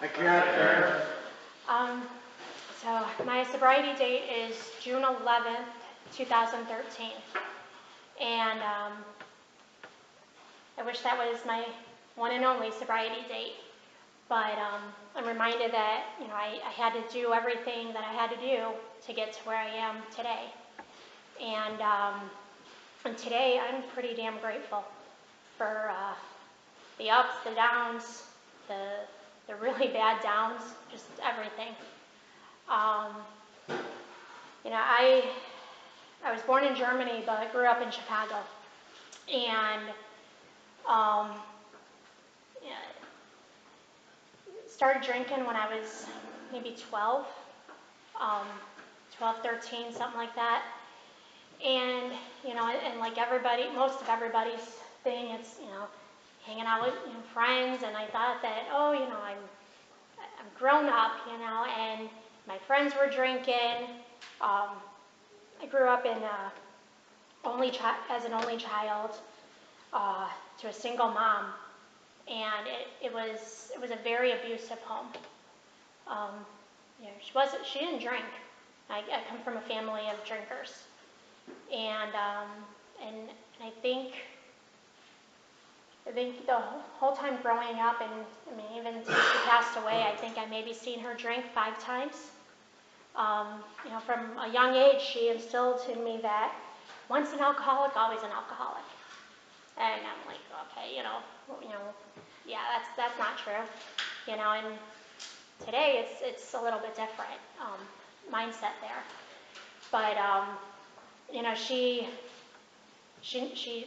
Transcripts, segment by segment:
I cannot bear. So my sobriety date is June 11th, 2013. And I wish that was my one and only sobriety date. But I'm reminded that, I had to do everything that I had to do to get to where I am today. And today I'm pretty damn grateful for the ups, the downs, the really bad downs, just everything. I was born in Germany, but grew up in Chicago. And yeah, started drinking when I was maybe 12, 13, something like that. And, and like everybody, most of everybody's thing, it's, hanging out with friends. And I thought that, I'm grown up, and my friends were drinking. I grew up in as an only child to a single mom, and it was a very abusive home. She didn't drink. I come from a family of drinkers, and I think the whole time growing up, and even since she passed away, I think I maybe seen her drink 5 times. From a young age, she instilled in me that once an alcoholic, always an alcoholic. And I'm like, okay, yeah, that's not true, And today it's a little bit different mindset there. But she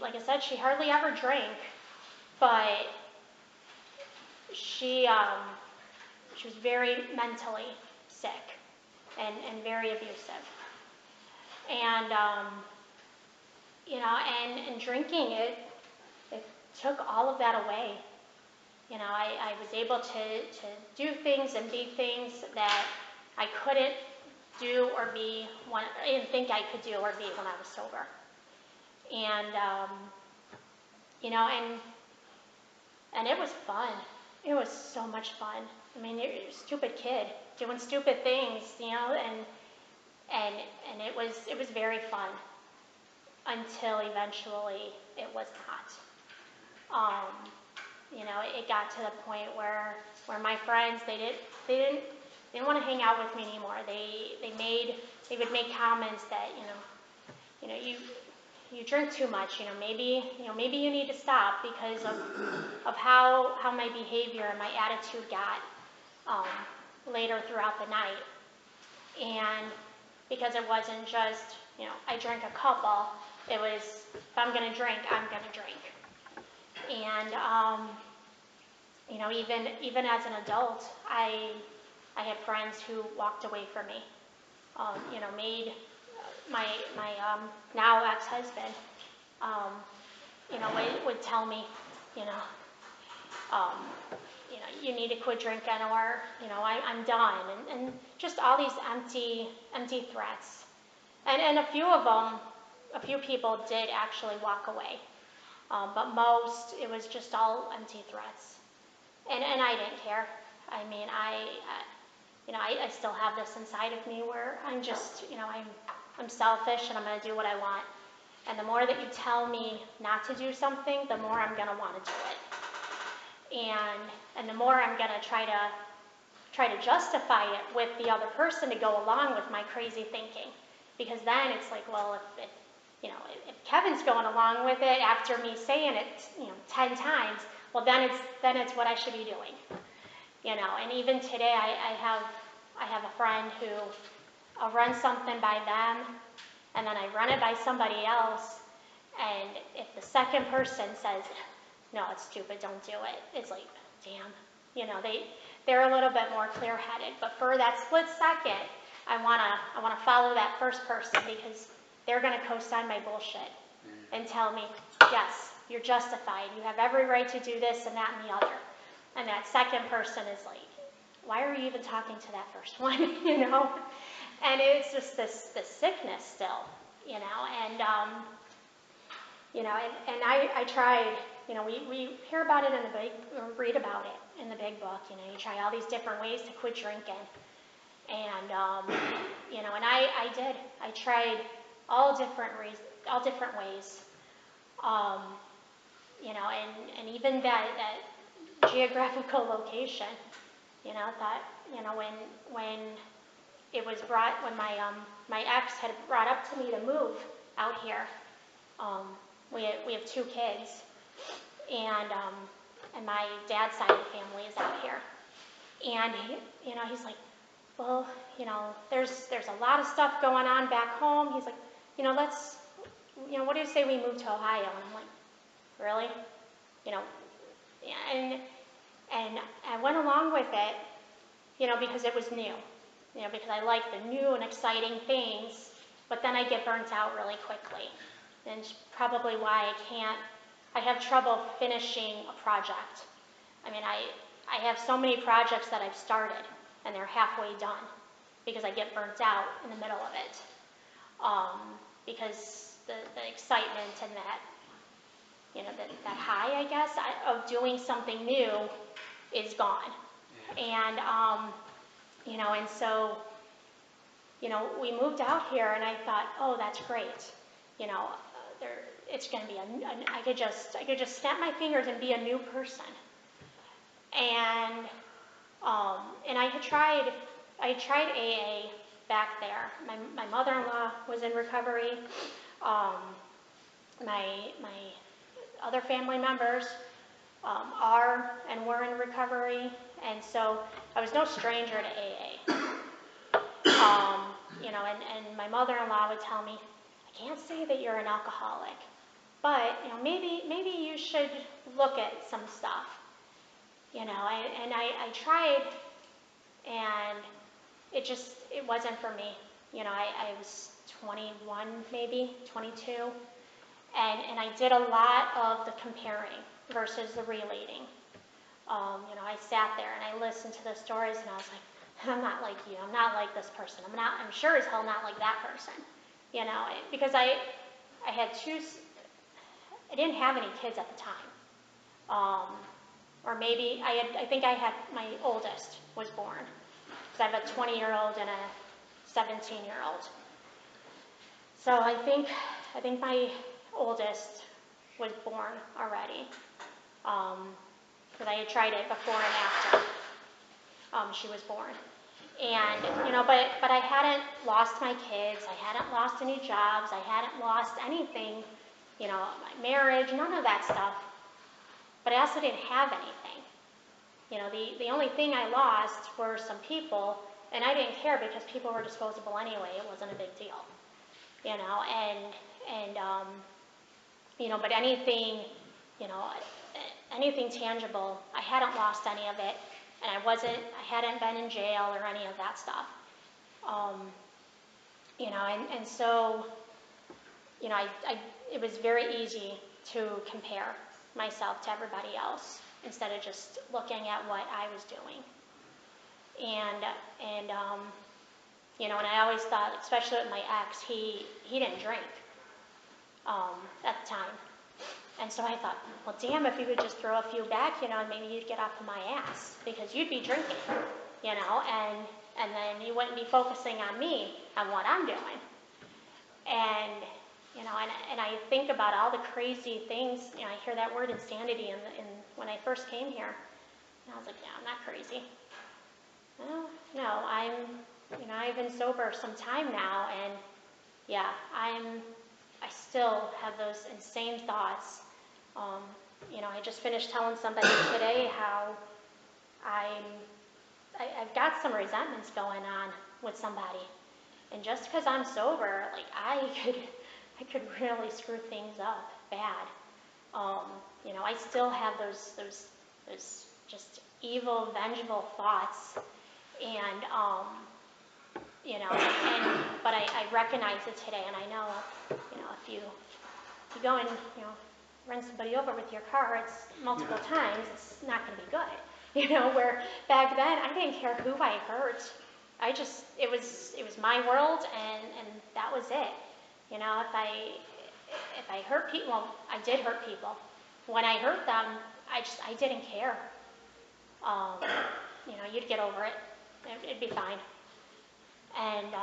like I said, she hardly ever drank, but she was very mentally sick and very abusive. And and drinking it took all of that away. I was able to do things and be things that I couldn't do or be I didn't think I could do or be when I was sober. And and it was fun. It was so much fun. You're a stupid kid doing stupid things, and it was very fun until eventually it was not. It got to the point where my friends they didn't want to hang out with me anymore. They would make comments that you drink too much. Maybe you need to stop because of how my behavior and my attitude got later throughout the night. And because it wasn't just I drank a couple, it was if I'm gonna drink, I'm gonna drink. And even as an adult, I had friends who walked away from me. Made my now ex-husband would tell me, you need to quit drinking, or I'm done, and just all these empty threats. And a few people did actually walk away, but most, it was just all empty threats. And I didn't care. I still have this inside of me where I'm just, I'm selfish and I'm going to do what I want. And the more that you tell me not to do something, the more I'm going to want to do it. And the more I'm going to try to justify it with the other person to go along with my crazy thinking. Because then it's like, well, if Kevin's going along with it after me saying it, 10 times, well, then it's what I should be doing. And even today, I have a friend who I'll run something by them, and then I run it by somebody else, and if the second person says, no, it's stupid, don't do it, it's like, damn, they're a little bit more clear-headed. But for that split second, I wanna follow that first person because they're gonna co-sign my bullshit and tell me, yes, you're justified, you have every right to do this and that and the other. And that second person is like, why are you even talking to that first one, And it's just this sickness still, and I tried, we hear about it in the book, or read about it, in the big book. You know, you try all these different ways to quit drinking. And, you know, and I did. I tried all different ways. You know, and even that geographical location, you know, that, you know, when it was when my ex had brought up to me to move out here, we have 2 kids, and my dad's side of the family is out here. And he, you know, he's like, well, you know, there's a lot of stuff going on back home. He's like, you know, what do you say we move to Ohio? And I'm like, really? You know, and I went along with it, you know, because it was new, you know, because I like the new and exciting things, but then I get burnt out really quickly. And it's probably why I have trouble finishing a project. I mean, I have so many projects that I've started, and they're halfway done, because I get burnt out in the middle of it. Because the excitement and that, you know, that high, I guess, of doing something new is gone. And, you know, and so, you know, we moved out here, and I thought, oh, that's great. You know, it's going to be I could just snap my fingers and be a new person. And I tried AA back there. My mother-in-law was in recovery. My other family members are and were in recovery, and so I was no stranger to AA. You know, and my mother-in-law would tell me, I can't say that you're an alcoholic, but, you know, maybe you should look at some stuff. You know, and I tried, and it wasn't for me. You know, I was 21, maybe 22, and I did a lot of the comparing versus the relating. You know, I sat there and I listened to the stories, and I was like, I'm not like you. I'm not like this person. I'm sure as hell not like that person. You know, because I didn't have any kids at the time. Or maybe I think I had, my oldest was born, because I have a 20-year-old and a 17-year-old. So I think my oldest was born already, because I had tried it before and after she was born. And, you know, but I hadn't lost my kids, I hadn't lost any jobs, I hadn't lost anything, you know, my marriage, none of that stuff. But I also didn't have anything. You know, the only thing I lost were some people, and I didn't care because people were disposable anyway. It wasn't a big deal. You know, and you know, but anything, you know, anything tangible, I hadn't lost any of it, and I hadn't been in jail or any of that stuff. You know, and so, you know, it was very easy to compare myself to everybody else instead of just looking at what I was doing. And you know, and I always thought, especially with my ex, he didn't drink at the time. And so I thought, well, damn, if you would just throw a few back, you know, maybe you'd get off of my ass, because you'd be drinking, you know, and then you wouldn't be focusing on me, on what I'm doing. And, you know, and I think about all the crazy things, you know, I hear that word insanity when I first came here, and I was like, no, I'm not crazy. No, I've been sober some time now, and yeah, I still have those insane thoughts. You know, I just finished telling somebody today how I've got some resentments going on with somebody, and just because I'm sober, like I could really screw things up bad. You know, I still have those just evil, vengeful thoughts, and you know, but I recognize it today, and I know, you know, if you go and, you know, run somebody over with your car, it's multiple times, it's not going to be good. You know, where back then I didn't care who I hurt. It was my world, and that was it. You know, if I hurt people, well, I did hurt people. When I hurt them, I didn't care. you'd get over it. It'd be fine. And,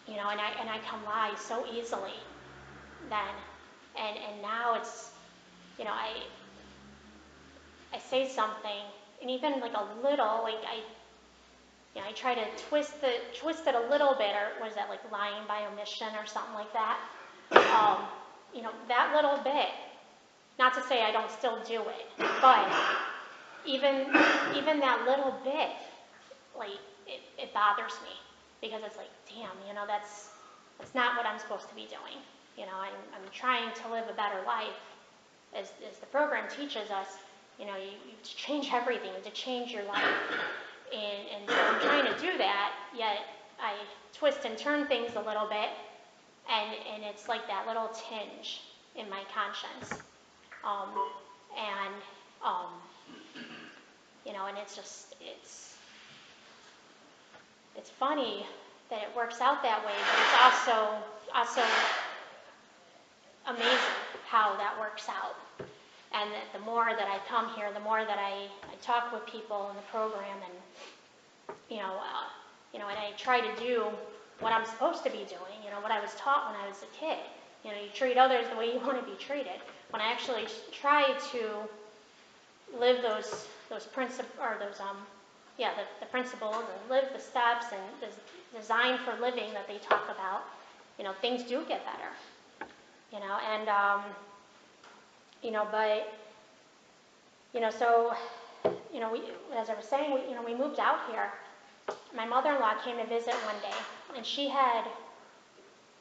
and I can lie so easily then. And now it's, I say something, and even like a little, like I try to twist it a little bit, or was that like lying by omission or something like that? That little bit. Not to say I don't still do it, but even that little bit, like it bothers me, because it's like, damn, that's not what I'm supposed to be doing. I'm trying to live a better life, as the program teaches us. You to change everything, to change your life. And so I'm trying to do that, yet I twist and turn things a little bit, and it's like that little tinge in my conscience. And it's just, it's funny that it works out that way, but it's also amazing how that works out. And the more that I come here, the more that I talk with people in the program, and and I try to do what I'm supposed to be doing, what I was taught when I was a kid. You treat others the way you want to be treated. When I actually try to live those principles, or the principles, and live the steps and the design for living that they talk about, things do get better. So, as I was saying, we moved out here. My mother-in-law came to visit one day, and she had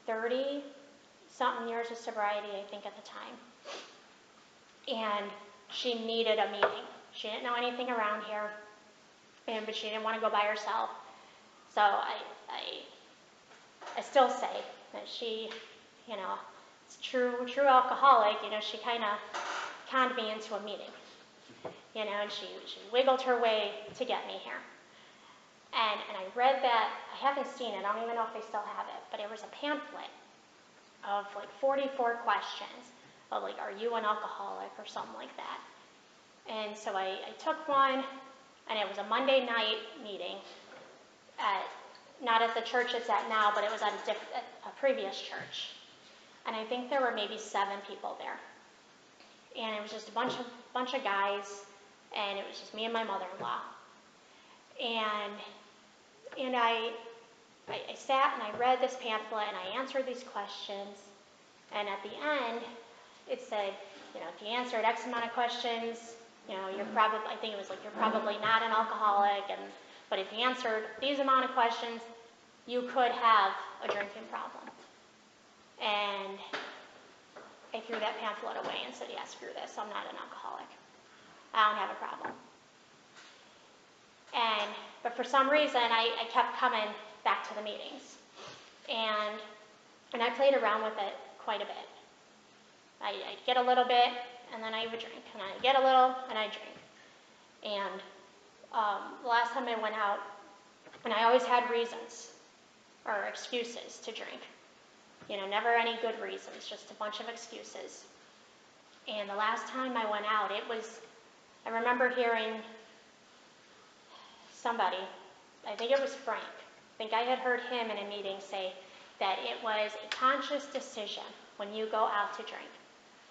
30-something years of sobriety, I think, at the time. And she needed a meeting. She didn't know anything around here, but she didn't want to go by herself. So I still say that she, it's true alcoholic, she kind of conned me into a meeting. And she wiggled her way to get me here. And I read that, I haven't seen it, I don't even know if they still have it, but it was a pamphlet of like 44 questions of like, are you an alcoholic, or something like that. And so I took one, and it was a Monday night meeting not at the church it's at now, but it was at a previous church. And I think there were maybe 7 people there. And it was just a bunch of guys, and it was just me and my mother-in-law. And I sat and I read this pamphlet, and I answered these questions, and at the end it said, if you answered X amount of questions, you're probably, I think it was like, you're probably not an alcoholic, but if you answered these amount of questions, you could have a drinking problem. And I threw that pamphlet away and said, yeah, screw this, I'm not an alcoholic. I don't have a problem. But for some reason, I kept coming back to the meetings. And I played around with it quite a bit. I'd get a little bit, and then I would drink. And I'd get a little, and I'd drink. And the last time I went out, and I always had reasons, or excuses to drink. Never any good reasons, just a bunch of excuses. And the last time I went out, I remember hearing somebody, I think it was Frank, I think I had heard him in a meeting say that it was a conscious decision when you go out to drink.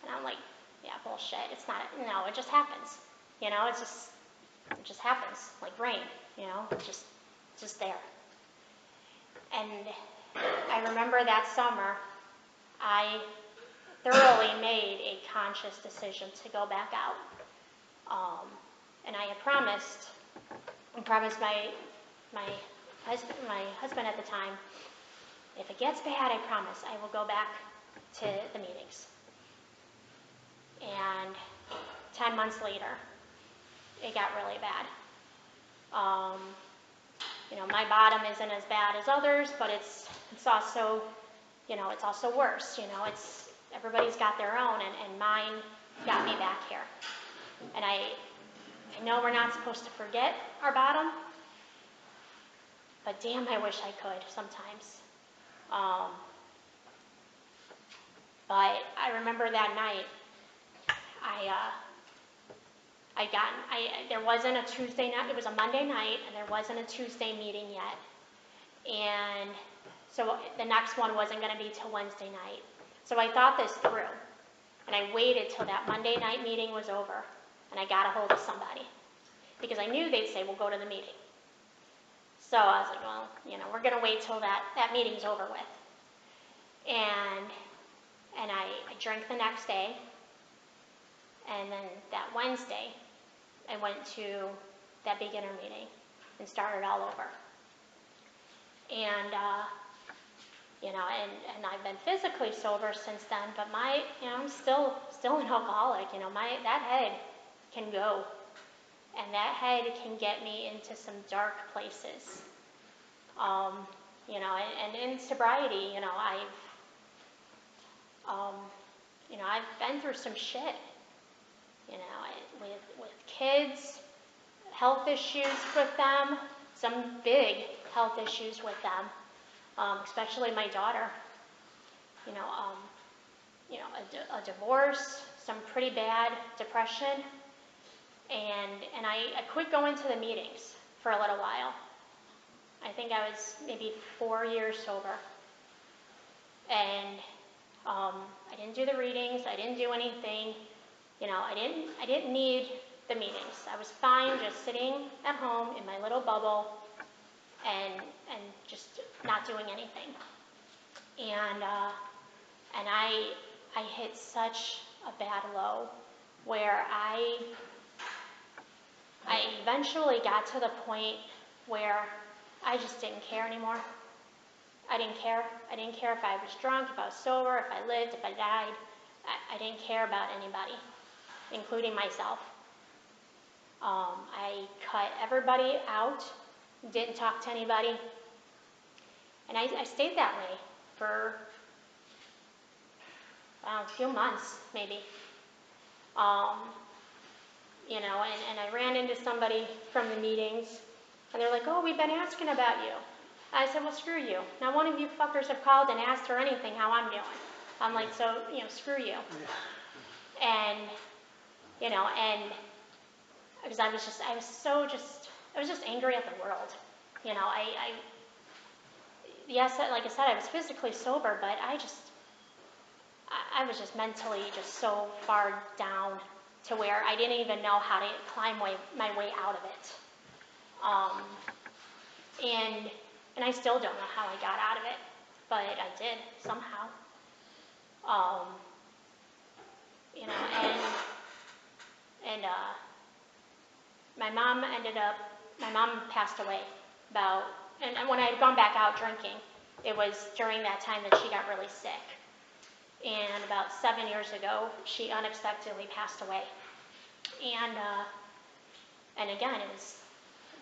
And I'm like, yeah, bullshit, it's not, no, it just happens. It just happens, like rain, it's just there. And I remember that summer, I thoroughly made a conscious decision to go back out. And I had promised my husband at the time, if it gets bad, I promise I will go back to the meetings. And 10 months later, it got really bad. My bottom isn't as bad as others, but it's also, it's also worse. Everybody's got their own, and mine got me back here. And I know we're not supposed to forget our bottom, but damn, I wish I could sometimes. But I remember that night, There wasn't a Tuesday night, it was a Monday night, and there wasn't a Tuesday meeting yet. And so the next one wasn't gonna be till Wednesday night. So I thought this through, and I waited till that Monday night meeting was over, and I got a hold of somebody, because I knew they'd say, well, go to the meeting. So I was like, well, we're gonna wait till that meeting's over with. And I drank the next day, and then that Wednesday, I went to that beginner meeting and started all over. And, and I've been physically sober since then, but I'm still an alcoholic. That head can go, and that head can get me into some dark places. And in sobriety, I've been through some shit, with kids, health issues with them, some big health issues with them, especially my daughter. A divorce, some pretty bad depression, and I quit going to the meetings for a little while. I think I was maybe 4 years sober, and I didn't do the readings. I didn't do anything. I didn't need the meetings. I was fine just sitting at home in my little bubble and just not doing anything. And I hit such a bad low where I eventually got to the point where I just didn't care anymore. I didn't care. I didn't care if I was drunk, if I was sober, if I lived, if I died. I didn't care about anybody, including myself. I cut everybody out, didn't talk to anybody, and I stayed that way for a few months, maybe. And I ran into somebody from the meetings, and they're like, oh, we've been asking about you. I said, well, screw you. Not one of you fuckers have called and asked her anything how I'm doing. I'm like, so, screw you. And, because I was just angry at the world. Yes, like I said, I was physically sober, but I was just mentally just so far down to where I didn't even know how to climb my way out of it. And I still don't know how I got out of it, but I did somehow. My mom passed away and when I had gone back out drinking, it was during that time that she got really sick. And about 7 years ago, she unexpectedly passed away. And again, it was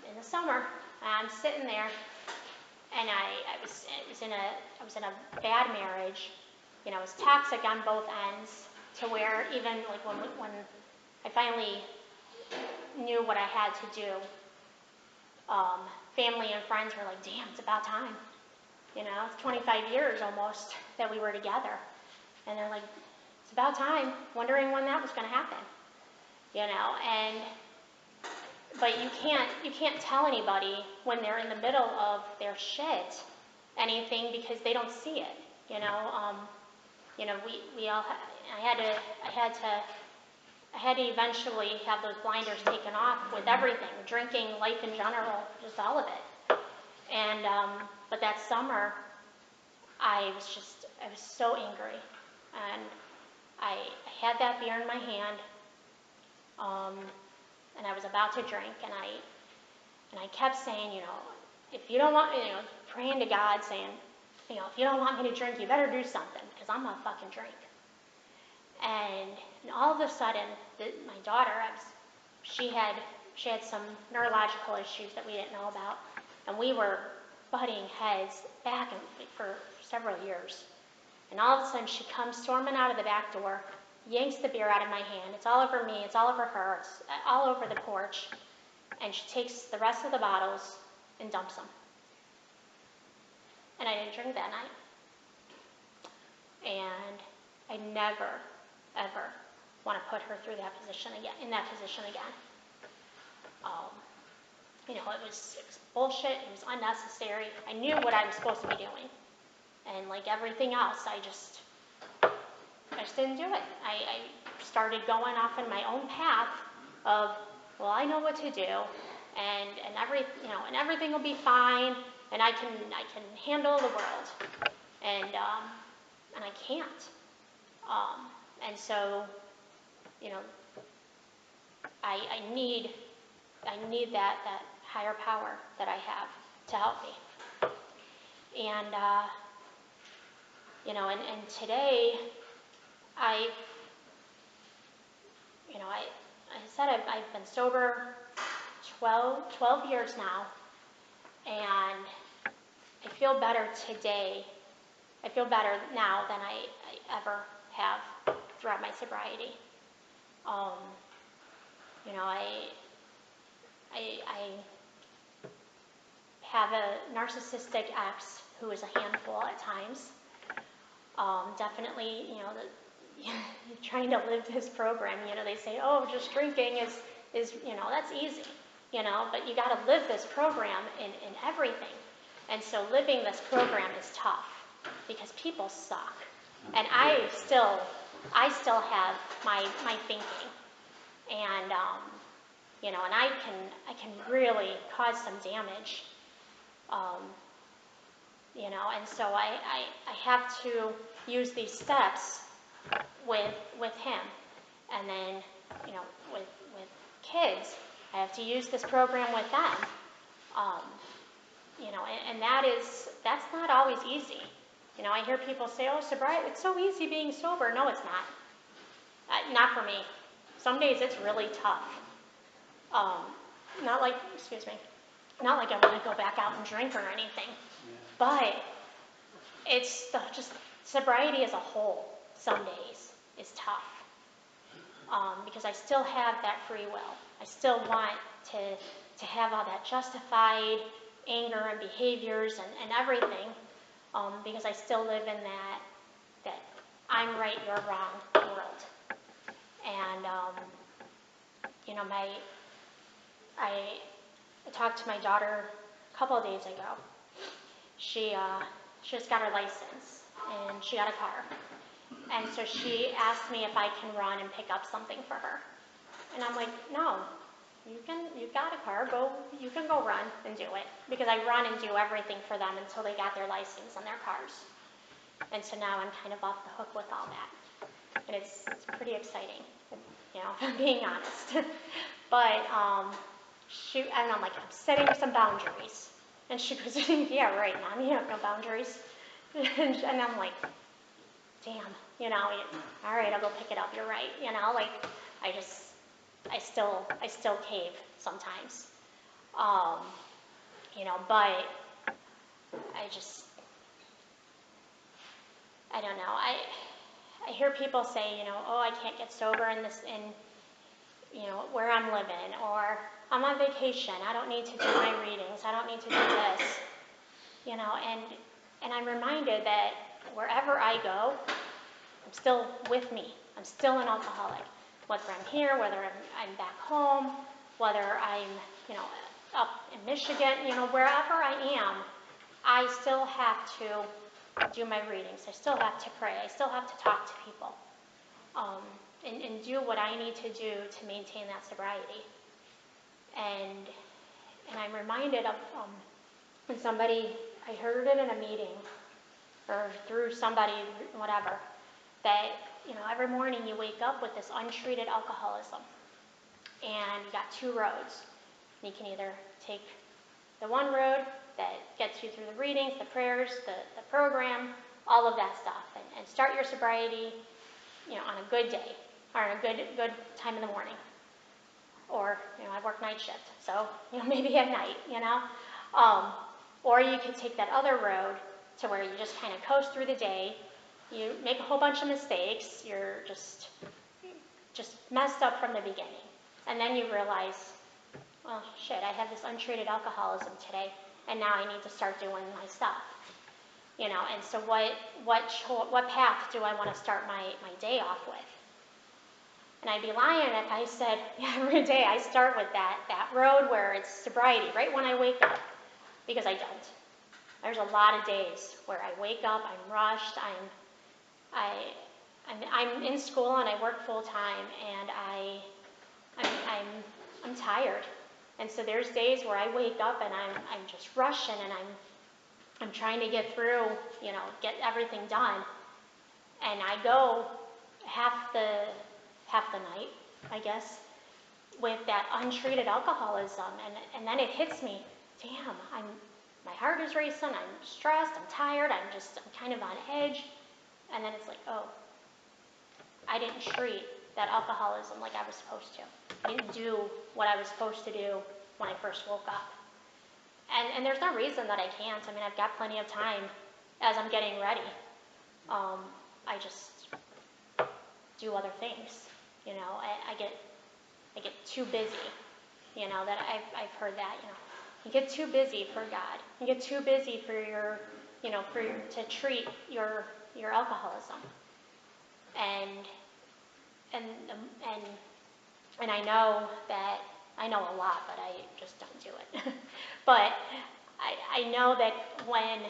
in the summer. I'm sitting there, and I was in a bad marriage. It was toxic on both ends, to where even like when I finally knew what I had to do, family and friends were like, damn, it's about time. It's 25 years almost that we were together. And they're like, it's about time, wondering when that was going to happen. But you can't tell anybody when they're in the middle of their shit anything, because they don't see it. I had to eventually have those blinders taken off with everything, drinking, life in general, just all of it. And but that summer, I was so angry, and I had that beer in my hand, and I was about to drink, and I kept saying, if you don't want, praying to God, saying, if you don't want me to drink, you better do something, because I'm gonna fucking drink. And all of a sudden, my daughter, she had some neurological issues that we didn't know about, and we were butting heads back for several years. And all of a sudden, she comes storming out of the back door, yanks the beer out of my hand. It's all over me, it's all over her, it's all over the porch. And she takes the rest of the bottles and dumps them. And I didn't drink that night. And I never, ever want to put her through that position again, in that position again. You know, it was bullshit, it was unnecessary. I knew what I was supposed to be doing. And like everything else, I just didn't do it. I started going off in my own path of, well, I know what to do, and everything will be fine, and I can handle the world, and I can't. And so, you know, I need that higher power that I have to help me. And you know, and today, I said I've been sober 12 years now, and I feel better today. I feel better now than I ever have throughout my sobriety. You know, I have a narcissistic ex who is a handful at times. Definitely, you know, trying to live this program, you know, they say, oh, just drinking is you know, that's easy, you know, but you got to live this program in everything. And so living this program is tough because people suck. And I still have my thinking. And, you know, and I can really cause some damage. You know, and so I have to use these steps with him. And then, you know, with kids, I have to use this program with them. You know, and that's not always easy. You know, I hear people say, oh, sobriety, it's so easy being sober. No, it's not. Not for me. Some days it's really tough. Not like I want to go back out and drink or anything. Yeah. But it's just sobriety as a whole, some days, is tough. Because I still have that free will. I still want to have all that justified anger and behaviors and everything, because I still live in that I'm right, you're wrong world. And, you know, I talked to my daughter a couple of days ago. She just got her license, and she got a car. And so she asked me if I can run and pick up something for her. And I'm like, no, you've got a car, you can go run and do it. Because I run and do everything for them until they got their license and their cars. And so now I'm kind of off the hook with all that. And it's pretty exciting, you know, if I'm being honest. But, and I'm like, I'm setting some boundaries. And she goes, yeah, right, Mom, you have no boundaries. And I'm like, damn, you know, all right, I'll go pick it up, you're right. You know, like, I still cave sometimes. You know, but I don't know. I hear people say, you know, oh, I can't get sober in you know, where I'm living, or I'm on vacation, I don't need to do my readings, I don't need to do this, you know, and I'm reminded that wherever I go, I'm still with me. I'm still an alcoholic. Whether I'm here, whether I'm back home, whether I'm, you know, up in Michigan, you know, wherever I am, I still have to do my readings. I still have to pray. I still have to talk to people, and do what I need to do to maintain that sobriety. And I'm reminded of when I heard it in a meeting, or through somebody, whatever, that, you know, every morning you wake up with this untreated alcoholism, and you got two roads. You can either take the one road that gets you through the readings, the prayers, the program, all of that stuff, and start your sobriety, you know, on a good day, or on a good time in the morning. Or, you know, I work night shift, so, you know, maybe at night, you know. Or you could take that other road to where you just kind of coast through the day, you make a whole bunch of mistakes, you're just messed up from the beginning. And then you realize, well, shit, I have this untreated alcoholism today, and now I need to start doing my stuff. You know, and so what path do I want to start my day off with? And I'd be lying if I said every day I start with that road where it's sobriety right when I wake up, because I don't. There's a lot of days where I wake up, I'm rushed, I'm in school and I work full time, and I'm tired. And so there's days where I wake up and I'm just rushing, and I'm trying to get through, get everything done. And I go half the night, I guess, with that untreated alcoholism, and then it hits me. Damn, my heart is racing, I'm stressed, I'm tired, I'm kind of on edge. And then it's like, oh, I didn't treat that alcoholism like I was supposed to. I didn't do what I was supposed to do when I first woke up. And there's no reason that I can't. I mean, I've got plenty of time as I'm getting ready. I just do other things. I get too busy. That I've heard that. You get too busy for God. You get too busy for to treat your alcoholism. And I know that I know a lot, but I just don't do it. But I know that when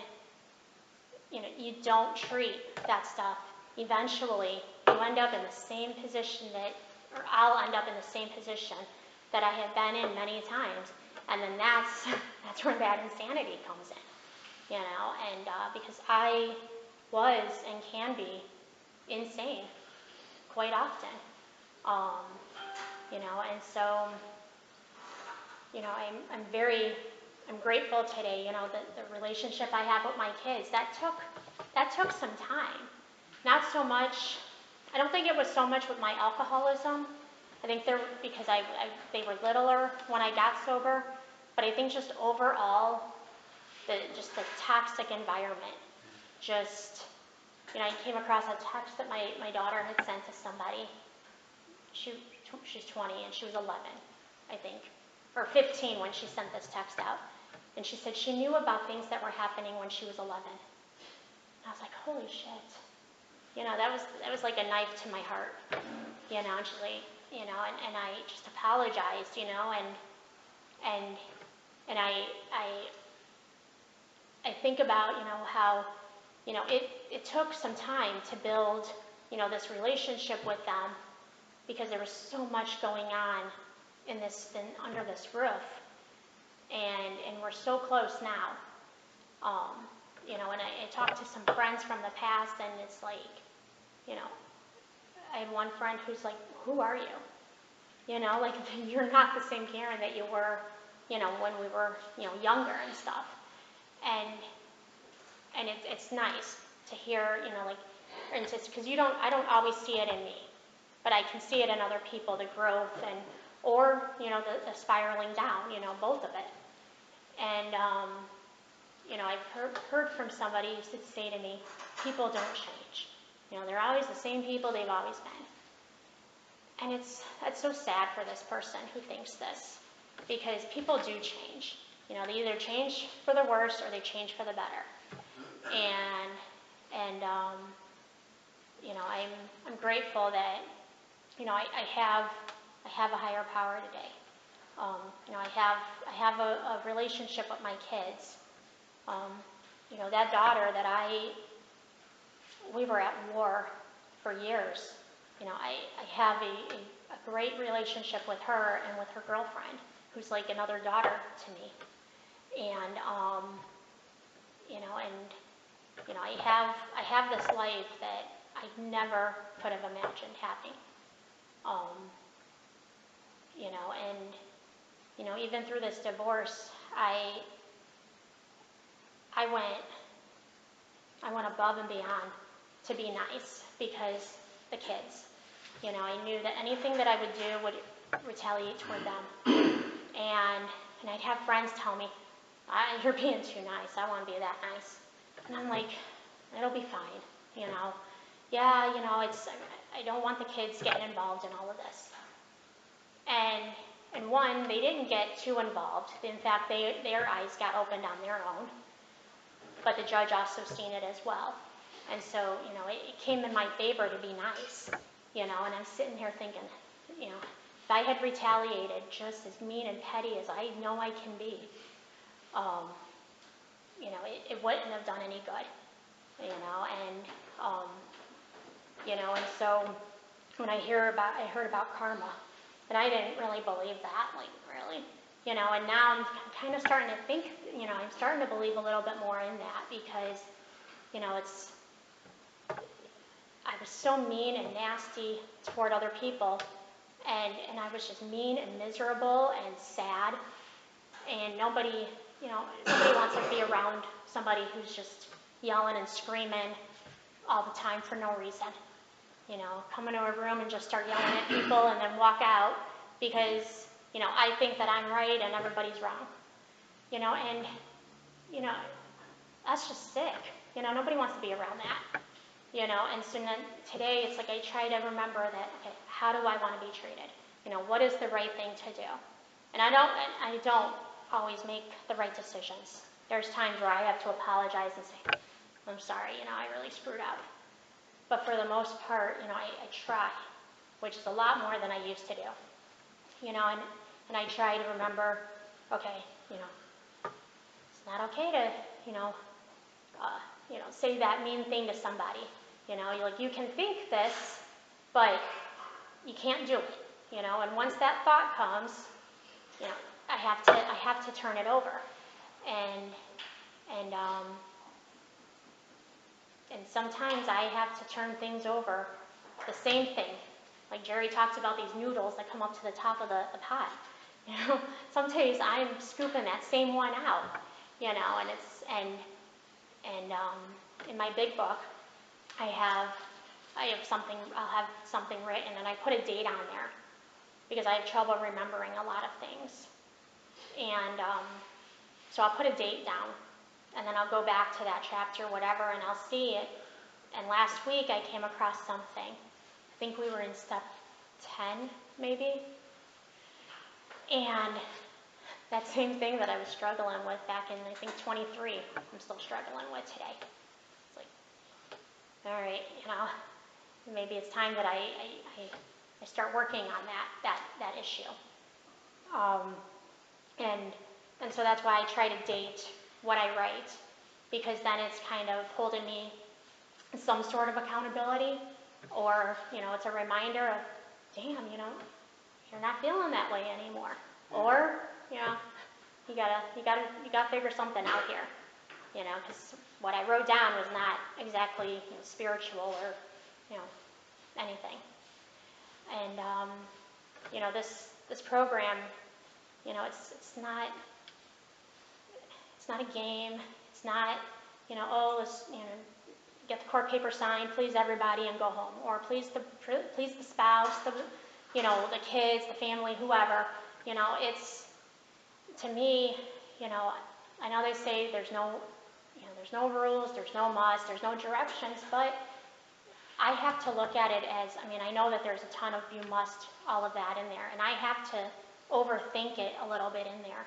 you don't treat that stuff, eventually you end up in the same position or I'll end up in the same position that I have been in many times, and then that's where that insanity comes in, and because I was and can be insane quite often, and so, I'm grateful today, the relationship I have with my kids, that took some time. Not so much, I don't think it was so much with my alcoholism. I think because they were littler when I got sober, but I think just overall, the toxic environment, I came across a text that my daughter had sent to somebody. She's 20 and she was 11, I think, or 15 when she sent this text out. And she said she knew about things that were happening when she was 11. And I was like, holy shit. That was like a knife to my heart. And she's like, and I just apologized, and I think about, how, it took some time to build, this relationship with them, because there was so much going on under this roof, and we're so close now. And I talked to some friends from the past, and it's like, I had one friend who's like, who are you? Like, you're not the same Karen that you were, when we were, younger and stuff. And it's nice to hear, and just because I don't always see it in me, but I can see it in other people, the growth or the spiraling down, both of it. And I've heard from somebody who used to say to me, people don't change. They're always the same people they've always been. And that's so sad for this person who thinks this, because people do change. They either change for the worse or they change for the better. And I'm grateful that I have a higher power today. I have a relationship with my kids. That daughter we were at war for years. I have a great relationship with her and with her girlfriend, who's like another daughter to me. And I have this life that I never could have imagined having. And even through this divorce, I went above and beyond to be nice, because the kids, I knew that anything that I would do would retaliate toward them. And I'd have friends tell me, you're being too nice, I want to be that nice. And I'm like, it'll be fine, Yeah, I don't want the kids getting involved in all of this. And one, they didn't get too involved. In fact, their eyes got opened on their own. But the judge also seen it as well. And so, it came in my favor to be nice, and I'm sitting here thinking, you know, if I had retaliated just as mean and petty as I know I can be, you know, it wouldn't have done any good, you know, and so when I heard about karma, and I didn't really believe that, like, really, you know, and now I'm kind of starting to think, you know, I'm starting to believe a little bit more in that, because, you know, I was so mean and nasty toward other people, and I was just mean and miserable and sad, and nobody wants to be around somebody who's just yelling and screaming all the time for no reason. You know, come into a room and just start yelling at people and then walk out because, you know, I think that I'm right and everybody's wrong. You know, and, you know, that's just sick. You know, nobody wants to be around that. You know, and so then today it's like I try to remember that, okay, how do I want to be treated? You know, what is the right thing to do? And I don't always make the right decisions. There's times where I have to apologize and say, I'm sorry, you know, I really screwed up. But for the most part, you know, I try, which is a lot more than I used to do. You know, and I try to remember, okay, you know, it's not okay to, you know, say that mean thing to somebody. You know, you can think this, but you can't do it. You know, and once that thought comes, you know, I have to turn it over, and sometimes I have to turn things over. The same thing, like Jerry talked about these noodles that come up to the top of the pot. You know, some days I'm scooping that same one out. You know, and in my big book, I'll have something written, and I put a date on there because I have trouble remembering a lot of things. And so I'll put a date down, and then I'll go back to that chapter, whatever, and I'll see it. And last week I came across something. I think we were in step 10, maybe. And that same thing that I was struggling with back in, I think, 23, I'm still struggling with today. It's like, all right, you know, maybe it's time that I start working on that issue. And so that's why I try to date what I write, because then it's kind of holding me some sort of accountability, or, you know, it's a reminder of, damn, you know, you're not feeling that way anymore, or, you know, you gotta figure something out here, you know, because what I wrote down was not exactly, you know, spiritual or, you know, anything. And you know, this program, you know, it's not a game. It's not, you know, oh, let's, you know, get the court paper signed, please everybody, and go home, or please the spouse, you know, the kids, the family, whoever. You know, it's, to me, you know, I know they say there's no rules, there's no must, there's no directions, but I have to look at it as, I mean, I know that there's a ton of you must, all of that in there, and I have to overthink it a little bit in there,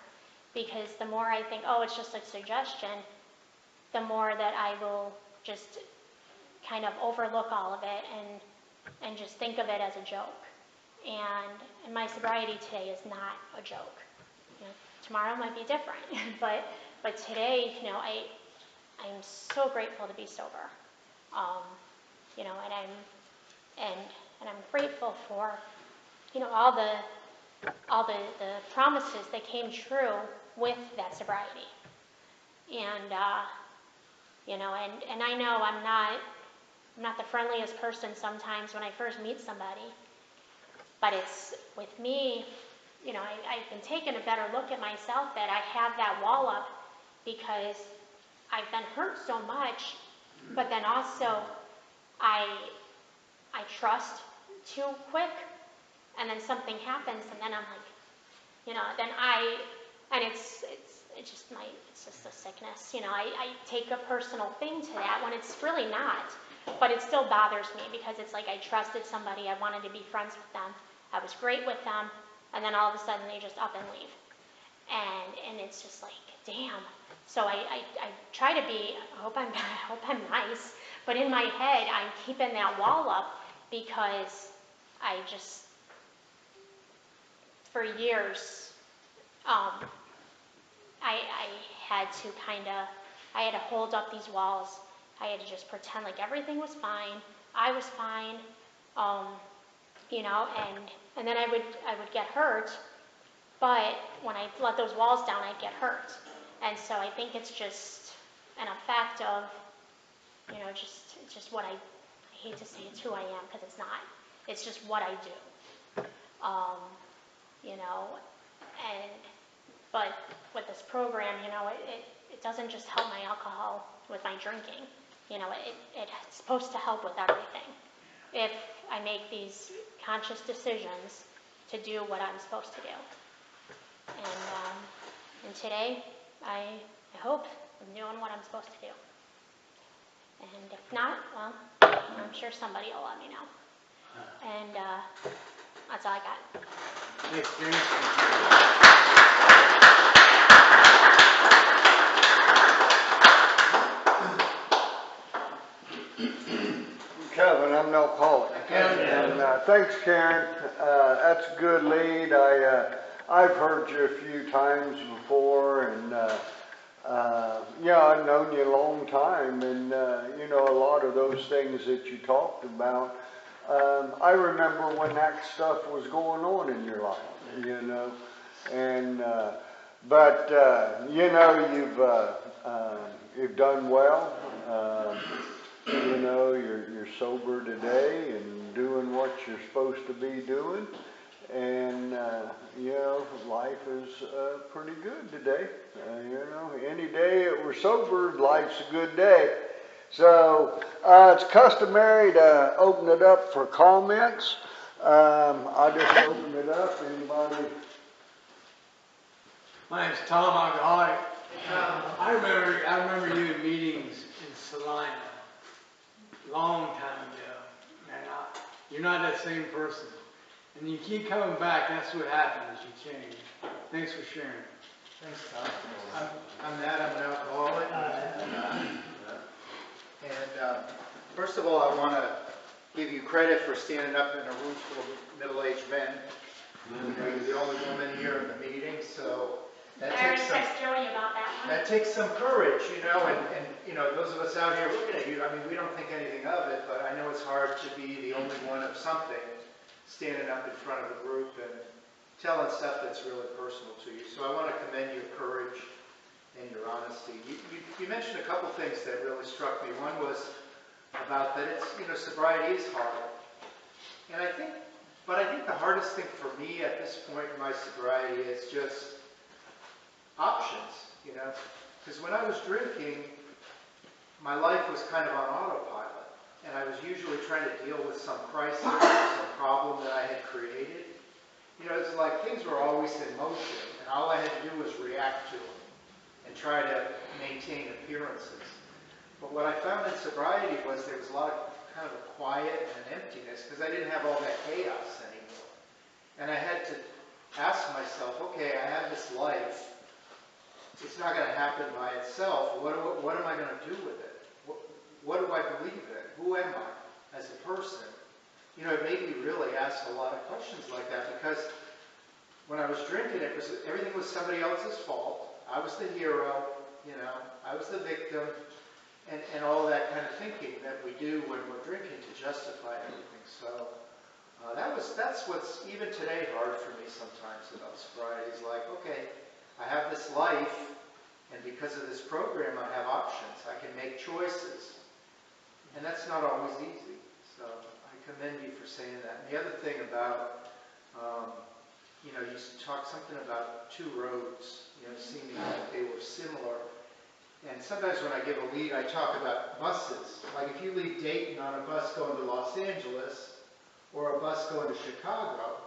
because the more I think, oh, it's just a suggestion, the more that I will just kind of overlook all of it and just think of it as a joke. And my sobriety today is not a joke. You know, tomorrow might be different, but today, you know, I'm so grateful to be sober. You know, and I'm grateful for, you know, all the promises that came true with that sobriety. And you know, and I know I'm not the friendliest person sometimes when I first meet somebody, but it's, with me, you know, I've been taking a better look at myself, that I have that wall up because I've been hurt so much, but then also I trust too quick, and then something happens, and then I'm like, you know, and it's just a sickness, you know, I take a personal thing to that when it's really not, but it still bothers me, because it's like I trusted somebody, I wanted to be friends with them, I was great with them, and then all of a sudden they just up and leave, and it's just like, damn. So I try to be, I hope I'm nice, but in my head I'm keeping that wall up, because for years, I had to I had to hold up these walls. I had to just pretend like everything was fine. I was fine, and then I would get hurt. But when I let those walls down, I'd get hurt. And so I think it's just an effect of, it's just what I hate to say it's who I am, because it's not. It's just what I do. But with this program, it doesn't just help my alcohol with my drinking. It's supposed to help with everything. If I make these conscious decisions to do what I'm supposed to do. And today, I hope I'm doing what I'm supposed to do. And if not, well, I'm sure somebody will let me know. And that's all I got. Thanks, James. Kevin, I'm an alcoholic. And thanks, Karen. That's a good lead. I've heard you a few times before, and I've known you a long time, and a lot of those things that you talked about. I remember when that stuff was going on in your life, and but you've done well. You're sober today and doing what you're supposed to be doing, and life is pretty good today. Any day that we're sober, life's a good day. So it's customary to open it up for comments. I'll just open it up. Anybody? My name's Tom Alcoholic. I remember you in meetings in Salina a long time ago. And you're not that same person. And you keep coming back. That's what happens. You change. Thanks for sharing. Thanks, Tom. I'm Matt. I'm an alcoholic. And first of all, I want to give you credit for standing up in a room full of middle-aged men. You're the only woman here in the meeting, so that takes some. Joey about that one. That takes some courage, and those of us out here looking at you. I mean, we don't think anything of it, but I know it's hard to be the only one of something, standing up in front of a group and telling stuff that's really personal to you. So I want to commend your courage and your honesty. You mentioned a couple things that really struck me. One was about that sobriety is hard. And I think the hardest thing for me at this point in my sobriety is just options, Because when I was drinking, my life was kind of on autopilot. And I was usually trying to deal with some crisis or some problem that I had created. It's like things were always in motion, and all I had to do was react to them and try to maintain appearances. But what I found in sobriety was there was a lot of kind of a quiet and an emptiness because I didn't have all that chaos anymore. And I had to ask myself, okay, I have this life. It's not going to happen by itself. What am I going to do with it? What do I believe in? Who am I as a person? It made me really ask a lot of questions like that because when I was drinking, everything was somebody else's fault. I was the hero, I was the victim, and all that kind of thinking that we do when we're drinking to justify everything. So that's what's even today hard for me sometimes about sobriety. Is like, okay, I have this life, and because of this program, I have options. I can make choices, and that's not always easy. So I commend you for saying that. And the other thing about, you talked something about two roads, seeming like they were similar. And sometimes when I give a lead, I talk about buses. Like if you leave Dayton on a bus going to Los Angeles or a bus going to Chicago,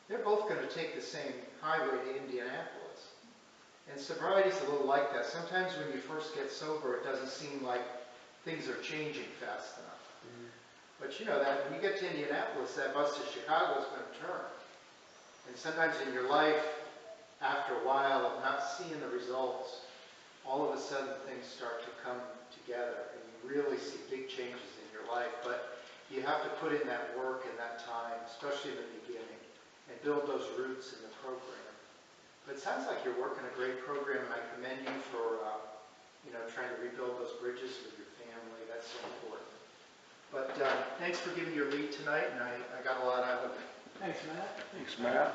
they're both going to take the same highway to Indianapolis. And sobriety's a little like that. Sometimes when you first get sober, it doesn't seem like things are changing fast enough. Mm-hmm. But that when you get to Indianapolis, that bus to Chicago is going to turn. And sometimes in your life, after a while of not seeing the results, all of a sudden things start to come together and you really see big changes in your life. But you have to put in that work and that time, especially in the beginning. and build those roots in the program. But it sounds like you're working a great program, and I commend you for, trying to rebuild those bridges with your family. That's so important. But thanks for giving your lead tonight, and I got a lot out of it. Thanks, Matt. Thanks, Matt.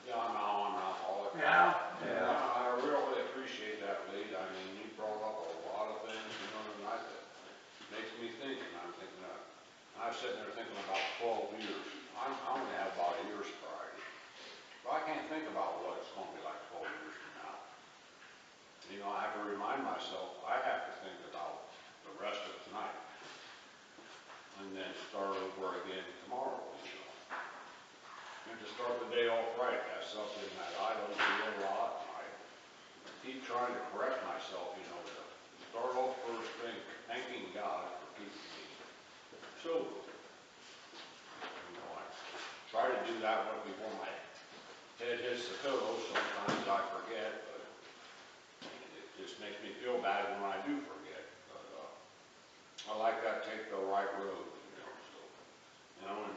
Yeah, I'm an alcoholic. Yeah. I really appreciate that lead. I mean, you brought up a lot of things, tonight that makes me think, and I'm thinking that, I'm sitting there thinking about 12 years. I'm gonna have about a year's pride. But I can't think about what it's gonna be like 12 years from now. I have to remind myself, I have to think about the rest of tonight. And then start over again tomorrow, And to start the day off right, that's something that I don't do a lot. I keep trying to correct myself, to start off first thing, thanking God for keeping me sober. I try to do that before my head hits the pillow. Sometimes I forget, but it just makes me feel bad when I do forget. But I like that take the right road, so.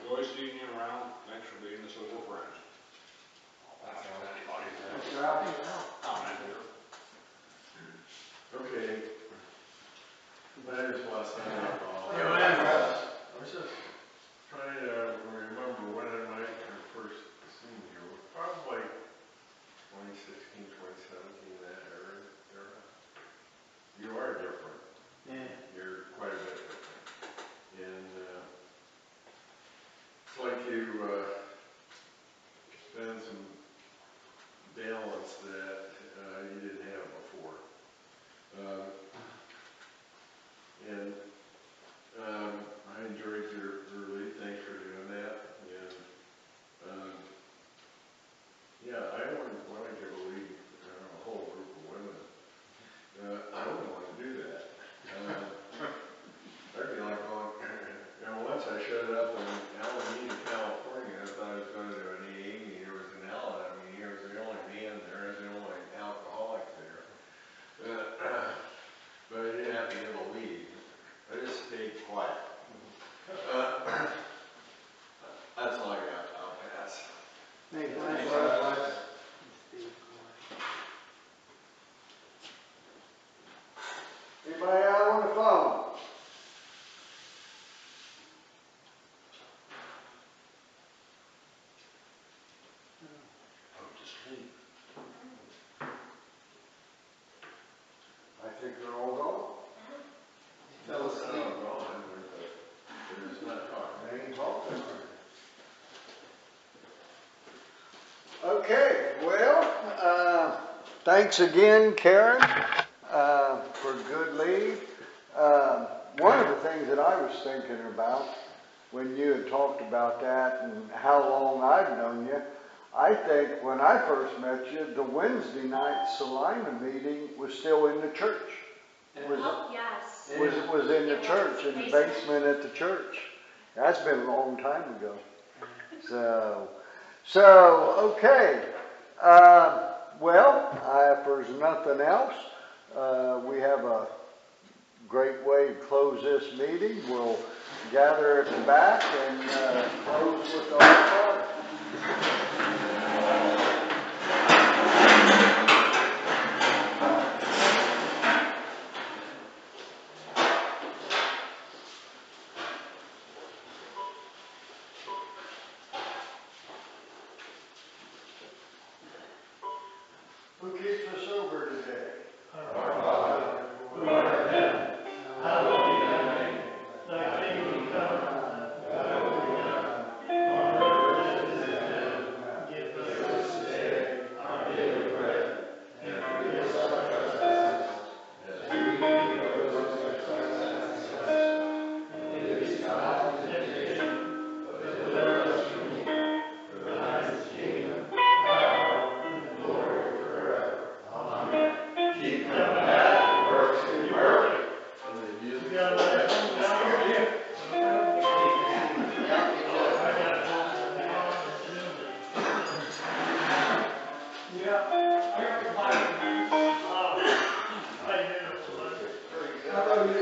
Enjoy seeing you around. Thanks for being a sober friend. I'll pass it to anybody. Okay. That is last night. Yeah, well, I was just trying to remember when I might have first seen you. Probably 2016, 2017, that era. You are different. yeah. You're quite a bit different. And it's like you spend some balance that you didn't have before. And I enjoyed your lead. Thanks for doing that. And I wouldn't want to give a lead a whole group of women. I wouldn't want to do that. I'd be like going, once I showed up in Alameda, California, I thought I was going to an AA meeting. There was an Al. I mean, he was the only man there, the only alcoholic there. But I didn't have to give a lead. I just stayed quiet. That's all I got. I'll pass. Thanks, Thanks, Matt. Anybody out on the phone? Oh, just sleep. I think they're all gone. Fell asleep. Gone, but they're just not talking. They ain't talking. Okay, well, thanks again, Karen, for a good lead. One of the things that I was thinking about when you had talked about that and how long I've known you, I think when I first met you, the Wednesday night Salina meeting was still in the church. Oh, yes. Was in the church, in the basement at the church. That's been a long time ago. So okay. Well, if there's nothing else, we have a great way to close this meeting. We'll gather at the back and close with our prayer. Who keeps us sober today? I thought you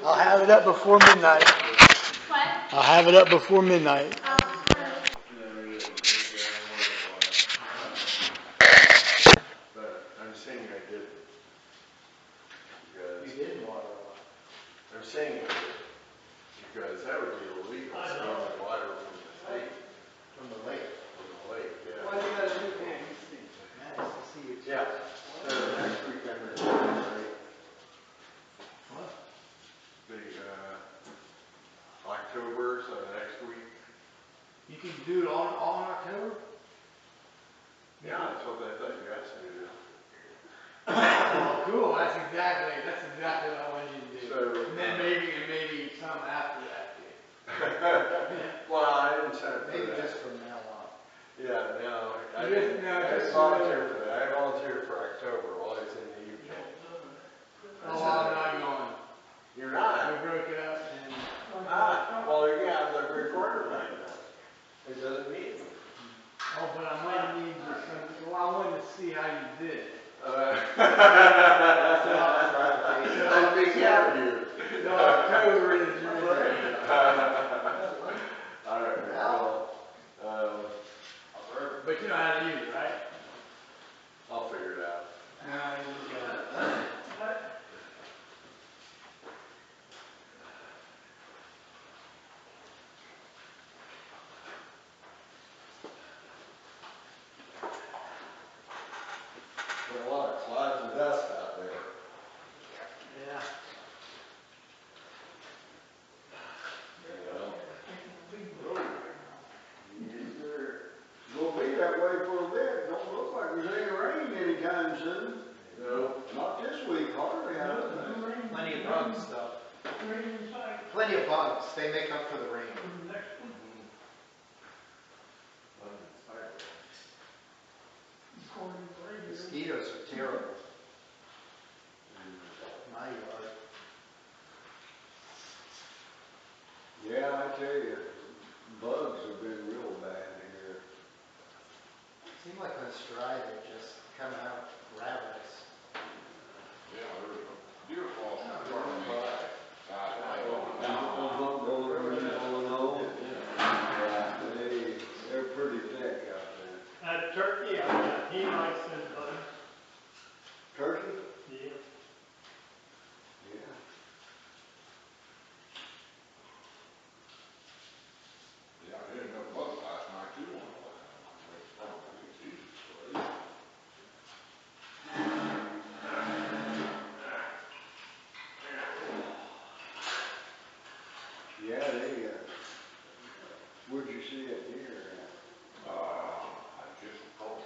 I'll have it up before midnight. What? I'll have it up before midnight. But I'm saying I didn't. Because You did water a lot. I'm saying I did. Because that would be illegal, stealing water from the state, From the lake. from the lake, yeah. What do you gotta do, man? Nice to see you. Yeah. So next week I'm recording, right? What? The, October, so next week. You can do it all in October? Yeah, that's what you asked me to do. Oh, cool, that's exactly what I wanted you to do. So, And then maybe some after that, well, I didn't set it for Maybe that. just from now on. Yeah, no, I Just didn't, now, I didn't just volunteer for that. I volunteered for October while I was in the UK. Oh, I'm not going. You're I not? broke it up and, Ah, well, yeah, the recorder back now. It doesn't need me. oh, but I might need you some, well, I wanted to see how you did. I think yeah, you. So October is your day. All right, well, But you know how to use it, right? I'll figure it out. No, you just got it. There's a lot of clouds and dust out there. Yeah. Will be that way for a bit. Don't look like there's any rain anytime soon. No. Not this week, hardly, I don't think. Plenty of bugs though. Plenty of bugs. They make up for the rain. Mosquitoes are terrible. My yard. Yeah, I tell you, bugs have been real bad here. Seems like when it's dry, they just come out ravenous. Yeah, there's a deer crossing in front of me. Yeah, they're pretty thick out there. Turkey, I got, he likes it, but, Turkey? yeah. Yeah. Yeah, I didn't know bugs last night too on the way home. I went from, I think, Jesus Christ. Yeah, where'd you see it here? I just crossed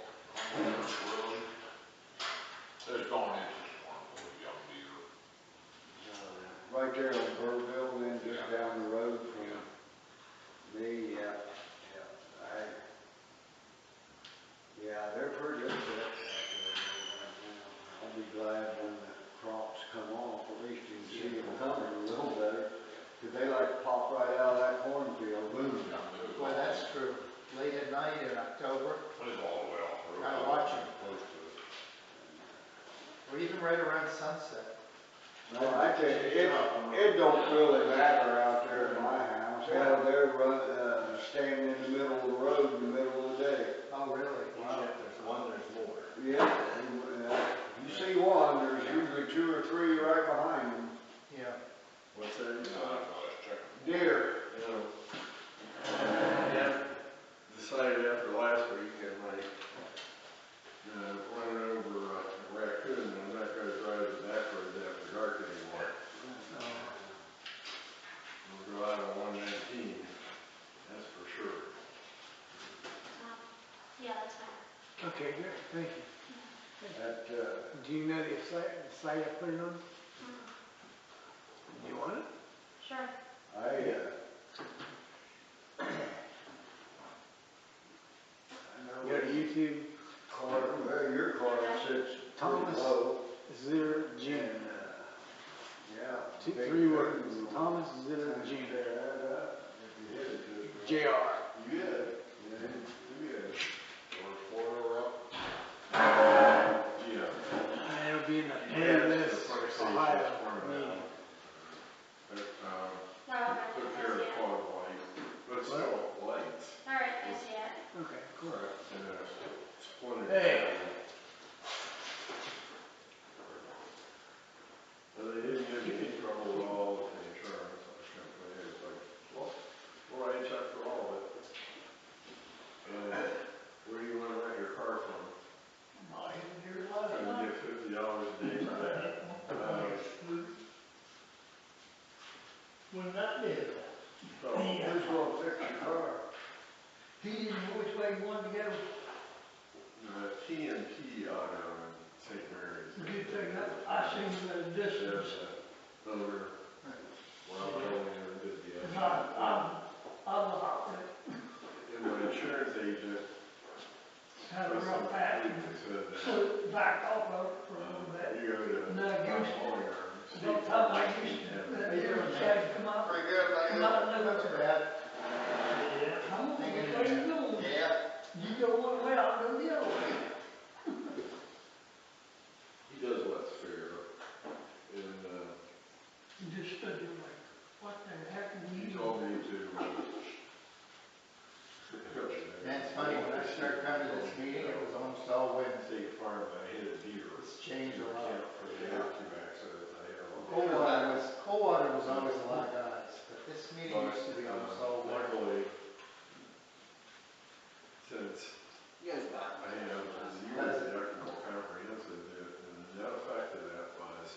this road. There's gone into one with a young deer. Right there on Burville, then just Yeah. down the road from Yeah. me, yeah. Yeah, they're pretty thick out there right now. I'll be glad when the crops come off, at least you can see them coming a little better. Cause they like to pop right out of that cornfield, boom. Well, that's true. Late at night in October, It's all the way off the road. Gotta watch 'em. Close to it. or even right around sunset. No, I tell you, it don't really matter out there at my house. Hell, they're standing in the middle of the road in the middle of the day. Oh, really? Wow. There's one, there's more. Yeah, you see one, there's usually two or three right behind them. Yeah. What's that? No, that's what I was checking. Deer. Yeah, decided after last week, and like, running over a raccoon, and I'm not gonna drive the back roads after dark anymore. We'll go out on 119, that's for sure. Yeah, that's fine. Okay, good, thank you. That, Do you know the site I put it on? Do you want it? Sure. I Go to YouTube, car, well, your car sits pretty Thomas low. Zitter Jr. And, yeah. Two, big 3 words, thing. Thomas Zitter Kinda Jr. tear that up if you hit it just JR. right. You good, you good. First quarter up. Yeah. And ittle be in the Yeah, Payless, that's the first thing Ohio that's warm meeting. out. in a splendid Hey. county. And they didn't give me any trouble at all with the insurance company. It's like, well, we'll write a check for all of it. And where do you want to rent your car from? I didn't hear it last Couldn't night. get $50 a day for that. When that did, So, Who's gonna fix your car? he didn't know which way he wanted to go. the T&T Auto in St. Mary's. Did you take that? I seen him at a There's distance. a owner, well, I only ever did the And other. I'm about to And my insurance agent, have a rough patch and said that, so back off of it for a little bit. you go to No, I used to. Hauling Arms. Don't tell me I used to, that year when Chad come out. Pretty good, Come out and Not look. too bad. Yeah. Come on, Hanging which in way there. you going? Yeah. You go one way, I'll go the other way. He does what's fair. And, You just stood there like, what the heck are he you told doing? me to, Man, it's funny, when I started coming to this meeting, it was almost all women. State Farm, I hit a deer. It's changed a lot. Account for the active accident, I hit a lot. Coldwater was always a lot of guys, but this meeting used to be almost all women. Luckily, since You guys I have a zero deductible comprehensive, and the net effect of that was,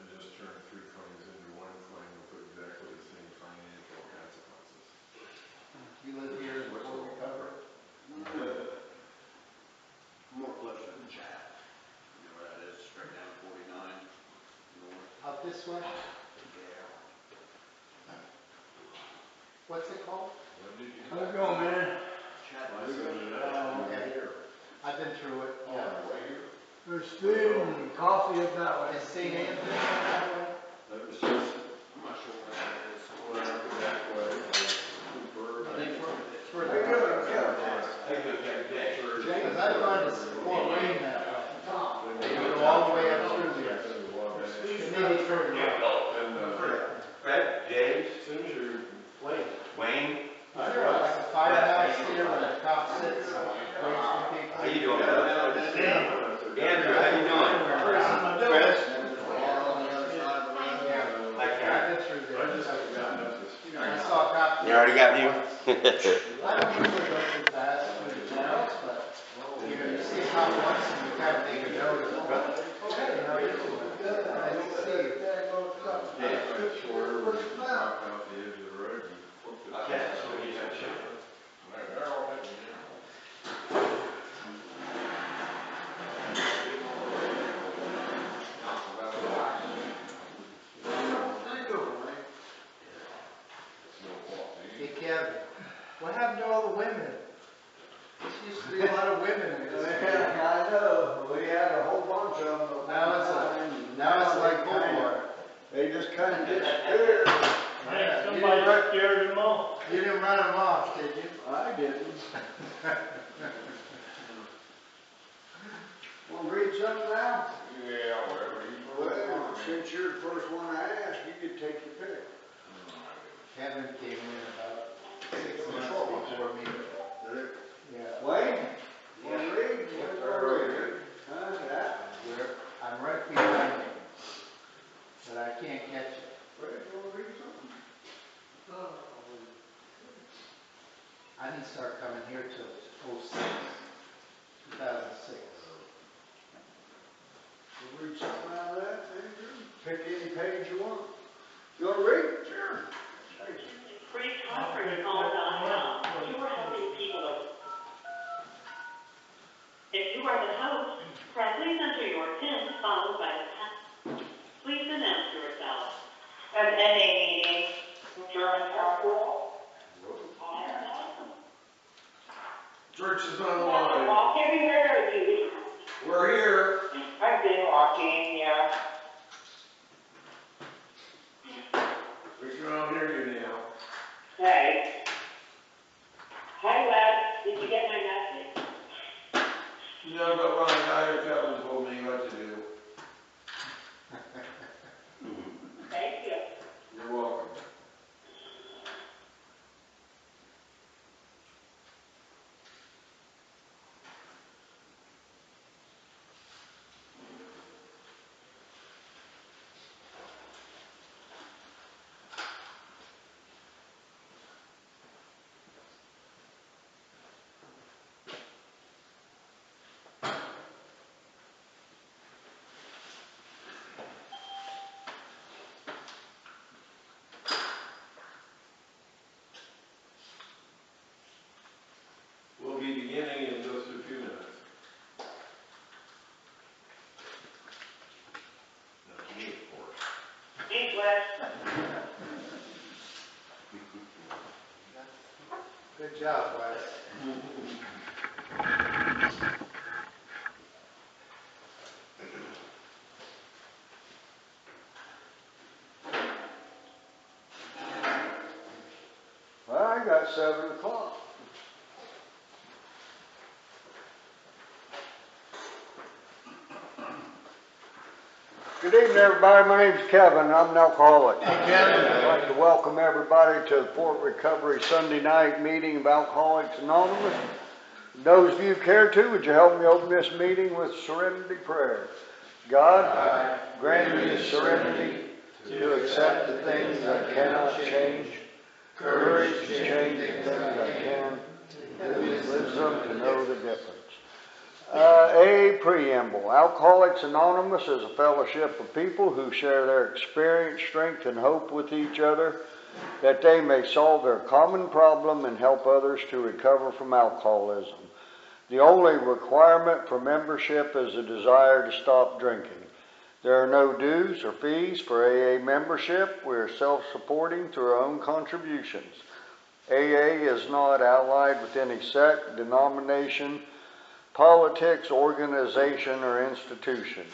I just turned 3 claims into 1 claim with exactly the same financial consequences. You live here in Fort Recovery? More closer to Chat. You know where that is, straight down 49 north. Out this way? Yeah. What's it called? What did you? How's it going, man? Oh, okay. I've been through it, yeah. Right here. There's food and coffee up that way. Is St. Anthony that way? That was just I'm not sure where that is. going out the back way, Cooper. I think it's for How you doing? Because I've gone to Fort Wayne that way. They go all the way up through there. Maybe further. Fred, James, As soon as you Wayne, Is there like a firehouse here where the cop sits and waits for people? how you doing, bud? Andrew, how you doing? Chris? Yeah. Like that. I've been through I there. just haven't gotten up to speed. I saw a cop. You already got you? I don't usually go too fast through the towns, but, you know, you see a cop once and you kind of make a note of, okay, how are you doing? I didn't see you. Yeah, I swear, when you drop out the edge of the road, you flip it. Okay, so we got you. They're all hitting me. Hey, Kevin, what happened to all the women? There used to be a lot of women in this. Yeah, I know, we had a whole bunch of them. at Now one it's time, and Now it's they like kinda- Coldwater. They just kinda disappeared. Hey, somebody scared him off. You didn't run them off, did you? I didn't. Wanna read something now? Yeah, whatever you. Well, since you're the first one I asked, you could take your pick. Kevin came in about 6 months before me. Yeah. Wayne, you wanna read? You wanna read? Huh, that? I'm right behind you, but I can't catch it. Fred, you wanna read something? I didn't start coming here till 2006. You read something out of that, Andrew? Pick any page you want. You wanna read? Sure. FreeConferenceCall.com. You are helping people to... If you are the host, please enter your PIN followed by the pound. Please announce yourself. An NA meeting, German Council. Church is on the Walk everywhere, or you? We're here. I've been walking, yeah. We can all hear you now. Hey. Hi, Wes. Did you get my message? No, but Ron Geiger told me what to do. Thank you. You're welcome. job, Wes. Well, I got 7 o'clock. Good evening, everybody. My name's Kevin. I'm an alcoholic. Hey, Kevin. I'd like to welcome everybody to the Fort Recovery Sunday night meeting of Alcoholics Anonymous. Those of you who care to, would you help me open this meeting with serenity prayer? God, grant me the serenity to accept the things I cannot change, courage to change the things I can, and wisdom to know the difference. A preamble. Alcoholics Anonymous is a fellowship of people who share their experience, strength, and hope with each other that they may solve their common problem and help others to recover from alcoholism. The only requirement for membership is a desire to stop drinking. There are no dues or fees for AA membership. We are self-supporting through our own contributions. AA is not allied with any sect, denomination, politics, organization, or institution.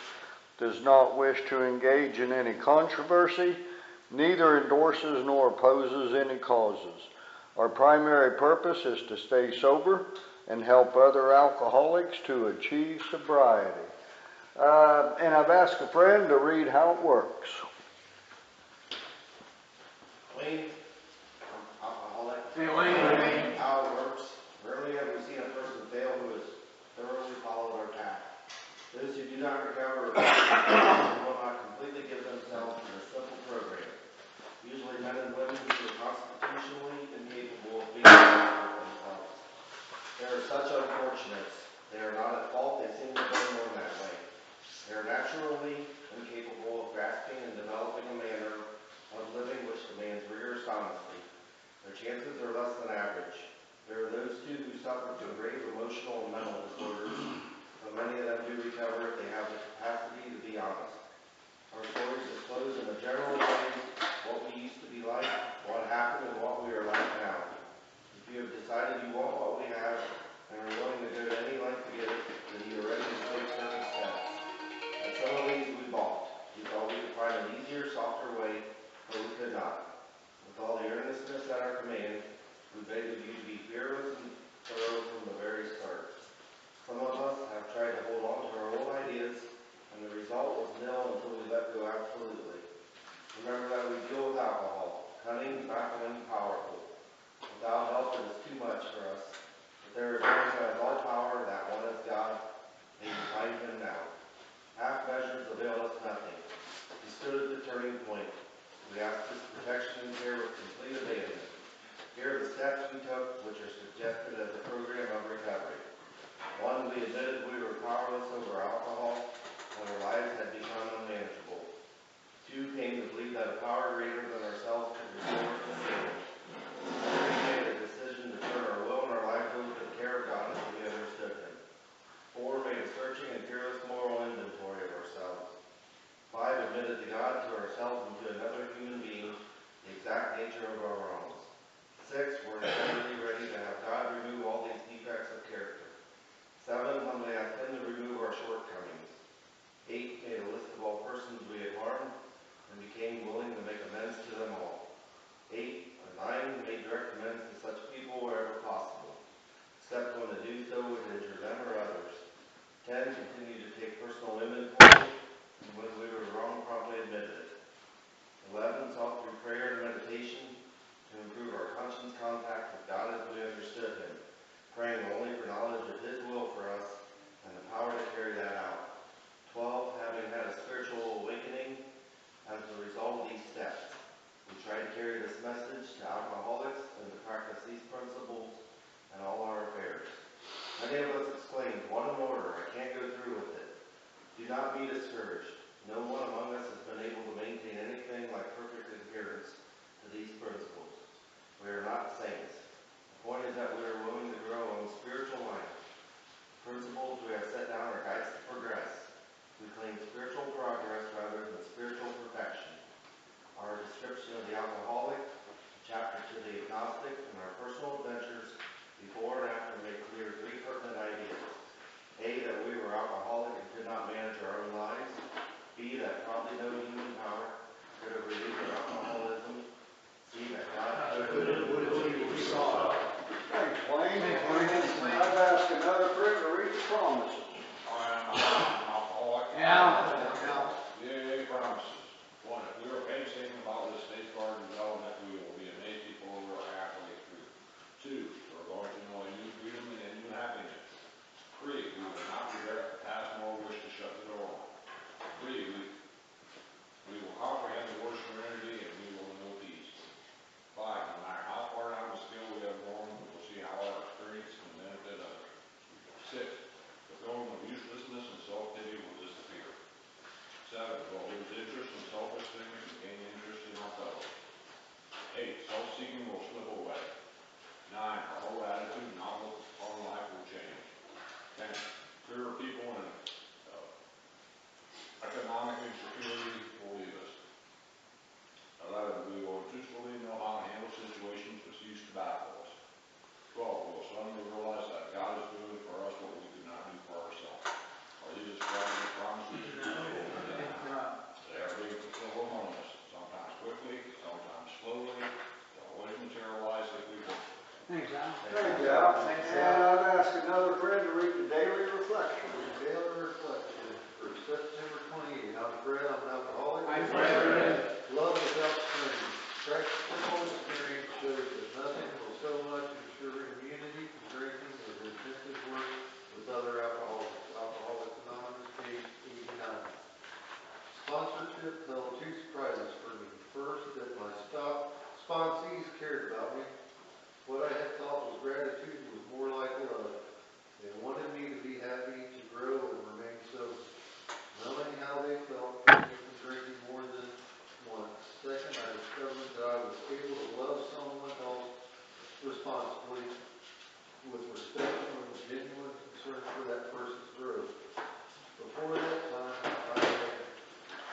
Does not wish to engage in any controversy, neither endorses nor opposes any causes. Our primary purpose is to stay sober and help other alcoholics to achieve sobriety. And I've asked a friend to read how it works. Wayne, alcoholic. Hey, Wayne. How it works. Rarely have we seen a person fail who has thoroughly followed our path. Those who do not recover will not completely give themselves to the simple program. Usually men and women who are constitutionally incapable of being themselves. They are such unfortunates. They are not at fault. They seem to be born that way. They are naturally incapable of grasping and developing a manner of living which demands rigorous honesty. Their chances are less than average. There are those, too, who suffer from grave emotional and mental disorders, but many of them do recover if they have the capacity to be honest. Our stories disclose in a general way what we used to be like, what happened, and what we are like now. If you have decided you want what we have and are willing to go to any length to get it, then you are ready to take certain steps. And some of these we balked. We thought we could find an easier, softer way, but we could not. With all the earnestness at our command, we beg of you to be fearless and thorough from the very start. Some of us have tried to hold on to our old ideas, and the result was nil until we let go absolutely. Remember that we deal with alcohol, cunning, baffling, powerful. Without help, it is too much for us. But there is one who has all power, that one is God. May you find him now. Half measures avail us nothing. He stood at the turning point. We ask his protection and care with complete abandonment. Here are the steps we took, which are suggested as a program of recovery. 1, we admitted we were powerless over alcohol when our lives had become unmanageable. 2, came to believe that a power greater than ourselves could restore us to sanity. 3, made a decision to turn our will and our lives over to the care of God as we understood him. 4, made a searching and fearless moral inventory of ourselves. 5, admitted to God, to ourselves, and to another human being the exact nature of our wrongs. 6, we're incredibly ready to have God remove all these defects of character. 7, humbly asked him to remove our shortcomings. 8, made a list of all persons we had harmed and became willing to make amends to them all. 8, or 9, made direct amends to such people wherever possible, except when to do so would injure them or others. 10, continued to take personal inventory, and when we were wrong, promptly admitted it. 11, sought through prayer and meditation to improve our conscience contact with God as we understood him, praying only for knowledge of his will for us and the power to carry that out. 12, having had a spiritual awakening as a result of these steps, we try to carry this message to alcoholics and to practice these principles in all our affairs. Many of us exclaimed, "What an order, I can't go through with it." Do not be discouraged. No one among us has been able to maintain anything like perfect adherence to these principles. We are not saints. The point is that we are willing to grow in spiritual life. The principles we have set down are guides to progress. We claim spiritual progress rather than spiritual perfection. Our description of the alcoholic, a chapter to the agnostic, and our personal adventures feeling of uselessness and self-pity will disappear. 7, we'll lose interest in selfish things and gain interest in our fellows. 8, self-seeking will slip away. 9, our whole attitude and outlook on life will change. 10, fear of people and economic insecurity will leave us. 11, we will intuitively know how to handle situations which used to baffle us. 12, we will suddenly realize that God is doing for us what we could not do for ourselves. Are these describing promises? No. They are being fulfilled among us, sometimes quickly, sometimes slowly, to always materialize if we will. Thanks, Al. Thank you, Al. And I'd ask another friend to read the daily reflection. Daily reflection for September 28. I'm Fred, I'm an alcoholic. Hi, Fred. Love without strings. Practical experience shows that nothing will so much ensure immunity from drinking as intensive work with other alcoholics. Alcoholics Anonymous, page 89. Sponsorship held 2 surprises for me. First, that my sponsees cared about me. What I had thought was gratitude was more like love. They wanted me to be happy, to grow, and remain sober. Knowing how they felt kept me from drinking more than once. Second, I discovered that I was able to love someone else responsibly, with respect and with genuine concern for that person's growth. Before that time, I had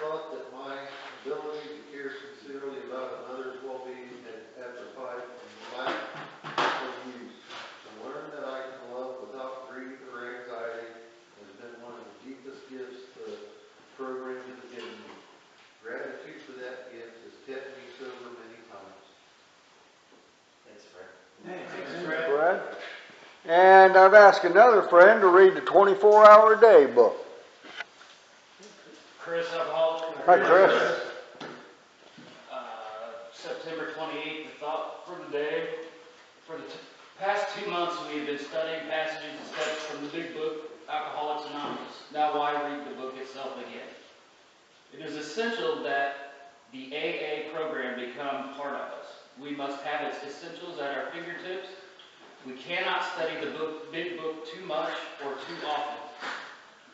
thought that my ability to care sincerely about another's well-being had atrophied from lack of use. To learn that I can love without greed or anxiety has been one of the deepest gifts the program has given me. Gratitude for that gift has kept me sober many times. Thanks, Fred. Thanks, Fred. Fred. And I'd ask another friend to read the 24-hour day book. Chris, alcoholic. Hi, Chris. September 28th, the thought for the day. For the past 2 months, we have been studying passages and steps from the big book, Alcoholics Anonymous. Now why read the book itself again? It is essential that the AA program become part of us. We must have its essentials at our fingertips. We cannot study the big book too much or too often.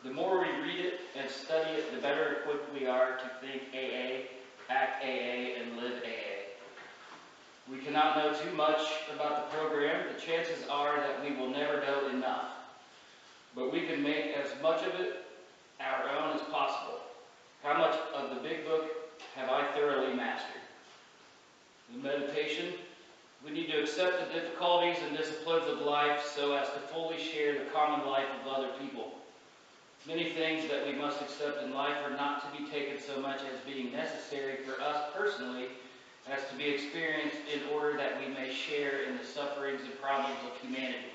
The more we read it and study it, the better equipped we are to think AA, act AA, and live AA. We cannot know too much about the program. The chances are that we will never know enough. But we can make as much of it our own as possible. How much of the big book have I thoroughly mastered? The meditation. We need to accept the difficulties and disciplines of life so as to fully share the common life of other people. Many things that we must accept in life are not to be taken so much as being necessary for us personally as to be experienced in order that we may share in the sufferings and problems of humanity.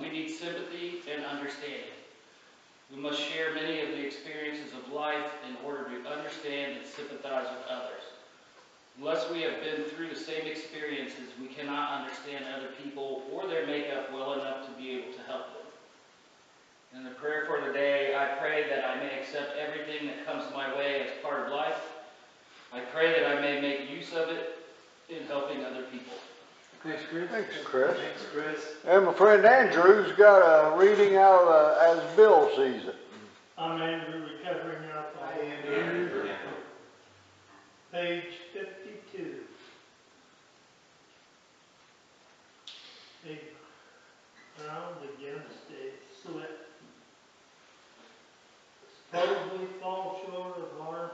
We need sympathy and understanding. We must share many of the experiences of life in order to understand and sympathize with others. Unless we have been through the same experiences, we cannot understand other people or their makeup well enough to be able to help them. In the prayer for the day, I pray that I may accept everything that comes my way as part of life. I pray that I may make use of it in helping other people. Thanks, Chris. Thanks, Chris. Thanks, Chris. And my friend Andrew's got a reading out as Bill sees it. I'm Andrew, recovering alcoholic. Hi, Andrew. Page 52. A ground against a slip. Supposedly fall short of our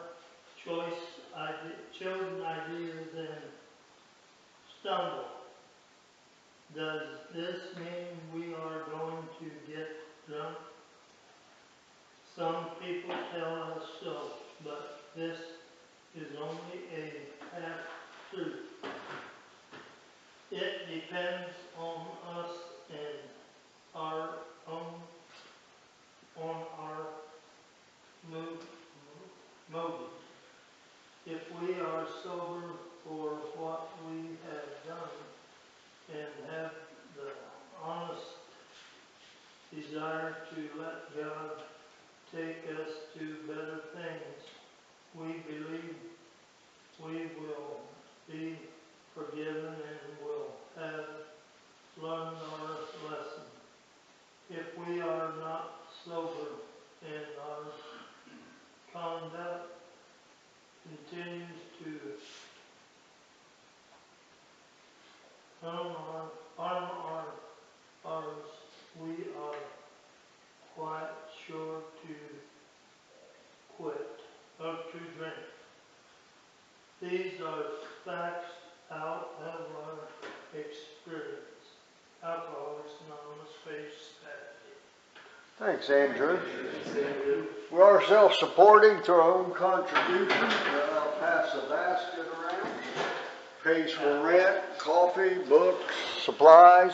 chosen ideas and stumble. Does this mean we are going to get drunk? Some people tell us so, but this is only a half-truth. It depends on us and our own, on our motives. If we are sober for what we have done and have the honest desire to let God take us to better things, we believe we will be forgiven and will have learned our lesson. if we are not sober and our conduct continues to harm ours, we are quite sure to quit or to drink. These are facts out of our experience. Alcoholics Anonymous, page 70. Thanks, Andrew. We are self-supporting through our own contributions. I'll pass the basket around. Pays for rent, coffee, books, supplies.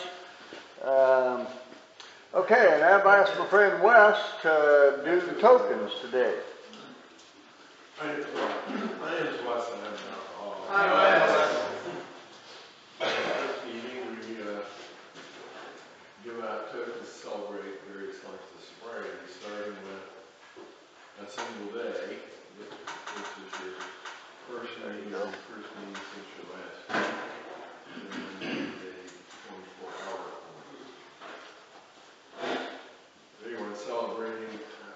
Okay, and I've asked my friend Wes to do the tokens today. My name is Wes, and I'm an alcoholic. Hi, Wes. This meeting, we give out tokens to celebrate various lengths of sobriety, starting with a single day, which is your first meeting since your last meeting, and then a 24-hour. Anyone celebrating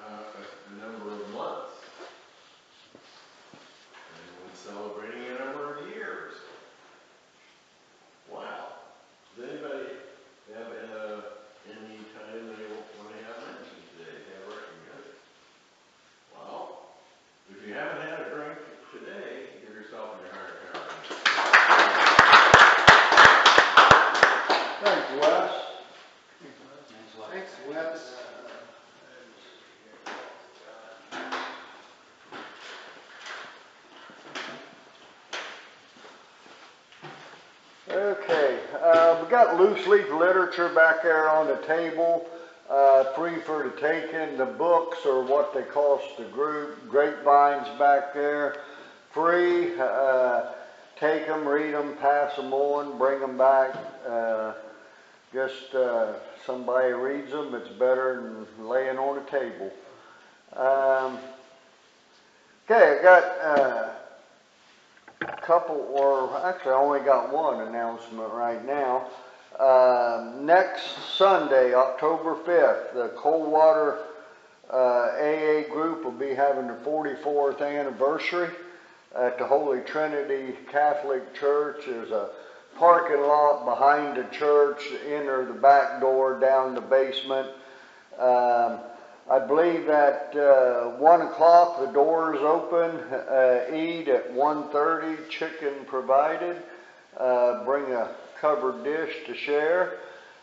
a number of months? Anyone celebrating a number of years? Wow. Does anybody have any time they want to have mentioned today, have recognized? Well, if you haven't had a drink today, give yourself a higher power. Thanks, Wes. Thanks, Wes. Okay, we got loose leaf literature back there on the table, free for the taking. The books or what they cost the group, grapevines back there, free. Take them, read them, pass them on, bring them back. Somebody reads them, it's better than laying on a table. Okay, I got couple, or actually I only got one announcement right now. Next Sunday, October 5th, the Coldwater AA group will be having the 44th anniversary at the Holy Trinity Catholic Church. There's a parking lot behind the church, enter the back door, down the basement. I believe at 1 o'clock the doors open, eat at 1:30, chicken provided, bring a covered dish to share.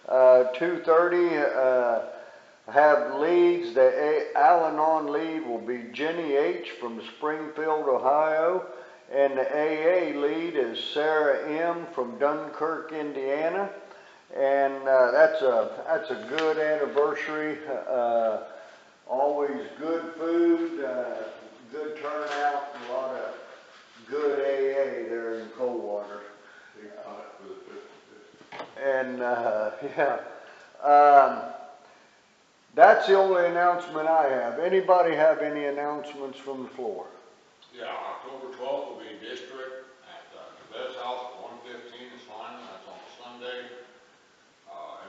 2:30 have leads. The Al-Anon lead will be Jenny H. from Springfield, Ohio, and the AA lead is Sarah M. from Dunkirk, Indiana. And that's a good anniversary. Always good food, good turnout, and a lot of good AA there in Coldwater. Big pot for the 50. And that's the only announcement I have. Anybody have any announcements from the floor? Yeah, October 12th will be district at Bez House at 115 in Salina. That's on Sunday.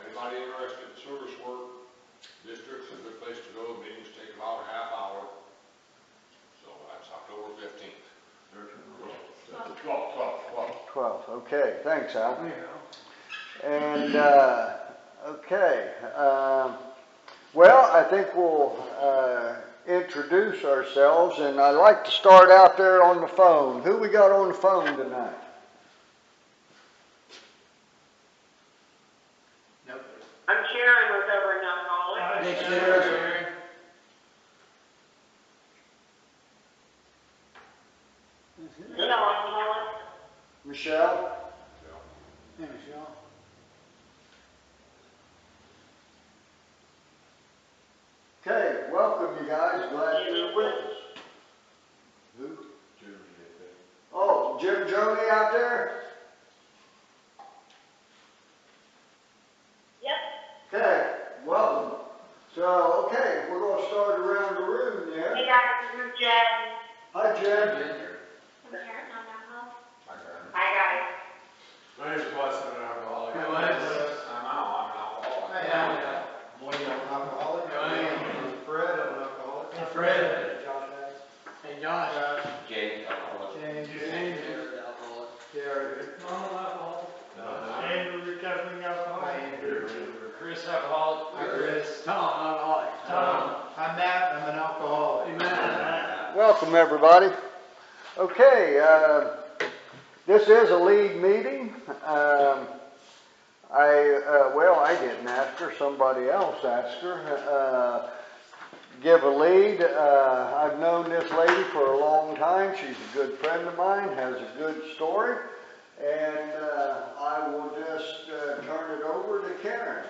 Anybody interested in service work? District's a good place to go. Meetings take about a half hour. So that's October 15th. 12th. Okay, thanks, Al. And okay, well, I think we'll introduce ourselves, and I'd like to start out there on the phone. Who we got on the phone tonight? I'm Sharon with Over in Alcoholics. Hey, Sharon. Hello, Alcoholics. Michelle? Hey, Michelle. Okay, welcome you guys. Glad you're with us. Who? Jimmy, I think. Oh, Jim Joni out there? Yep. Okay, welcome. So, okay, we're going to start around the room there. Hey guys, this is Jen. Hi, Jen. I'm Karen, non-alcohol. Hi guys. My name is Wes, I'm an alcoholic. Hey, Wes. I'm Al, I'm an alcoholic. Hey, Al. Welcome, everybody. Okay, this is a lead meeting. I didn't ask her, somebody else asked her. Give a lead. I've known this lady for a long time. She's a good friend of mine, has a good story. And I will just turn it over to Karen.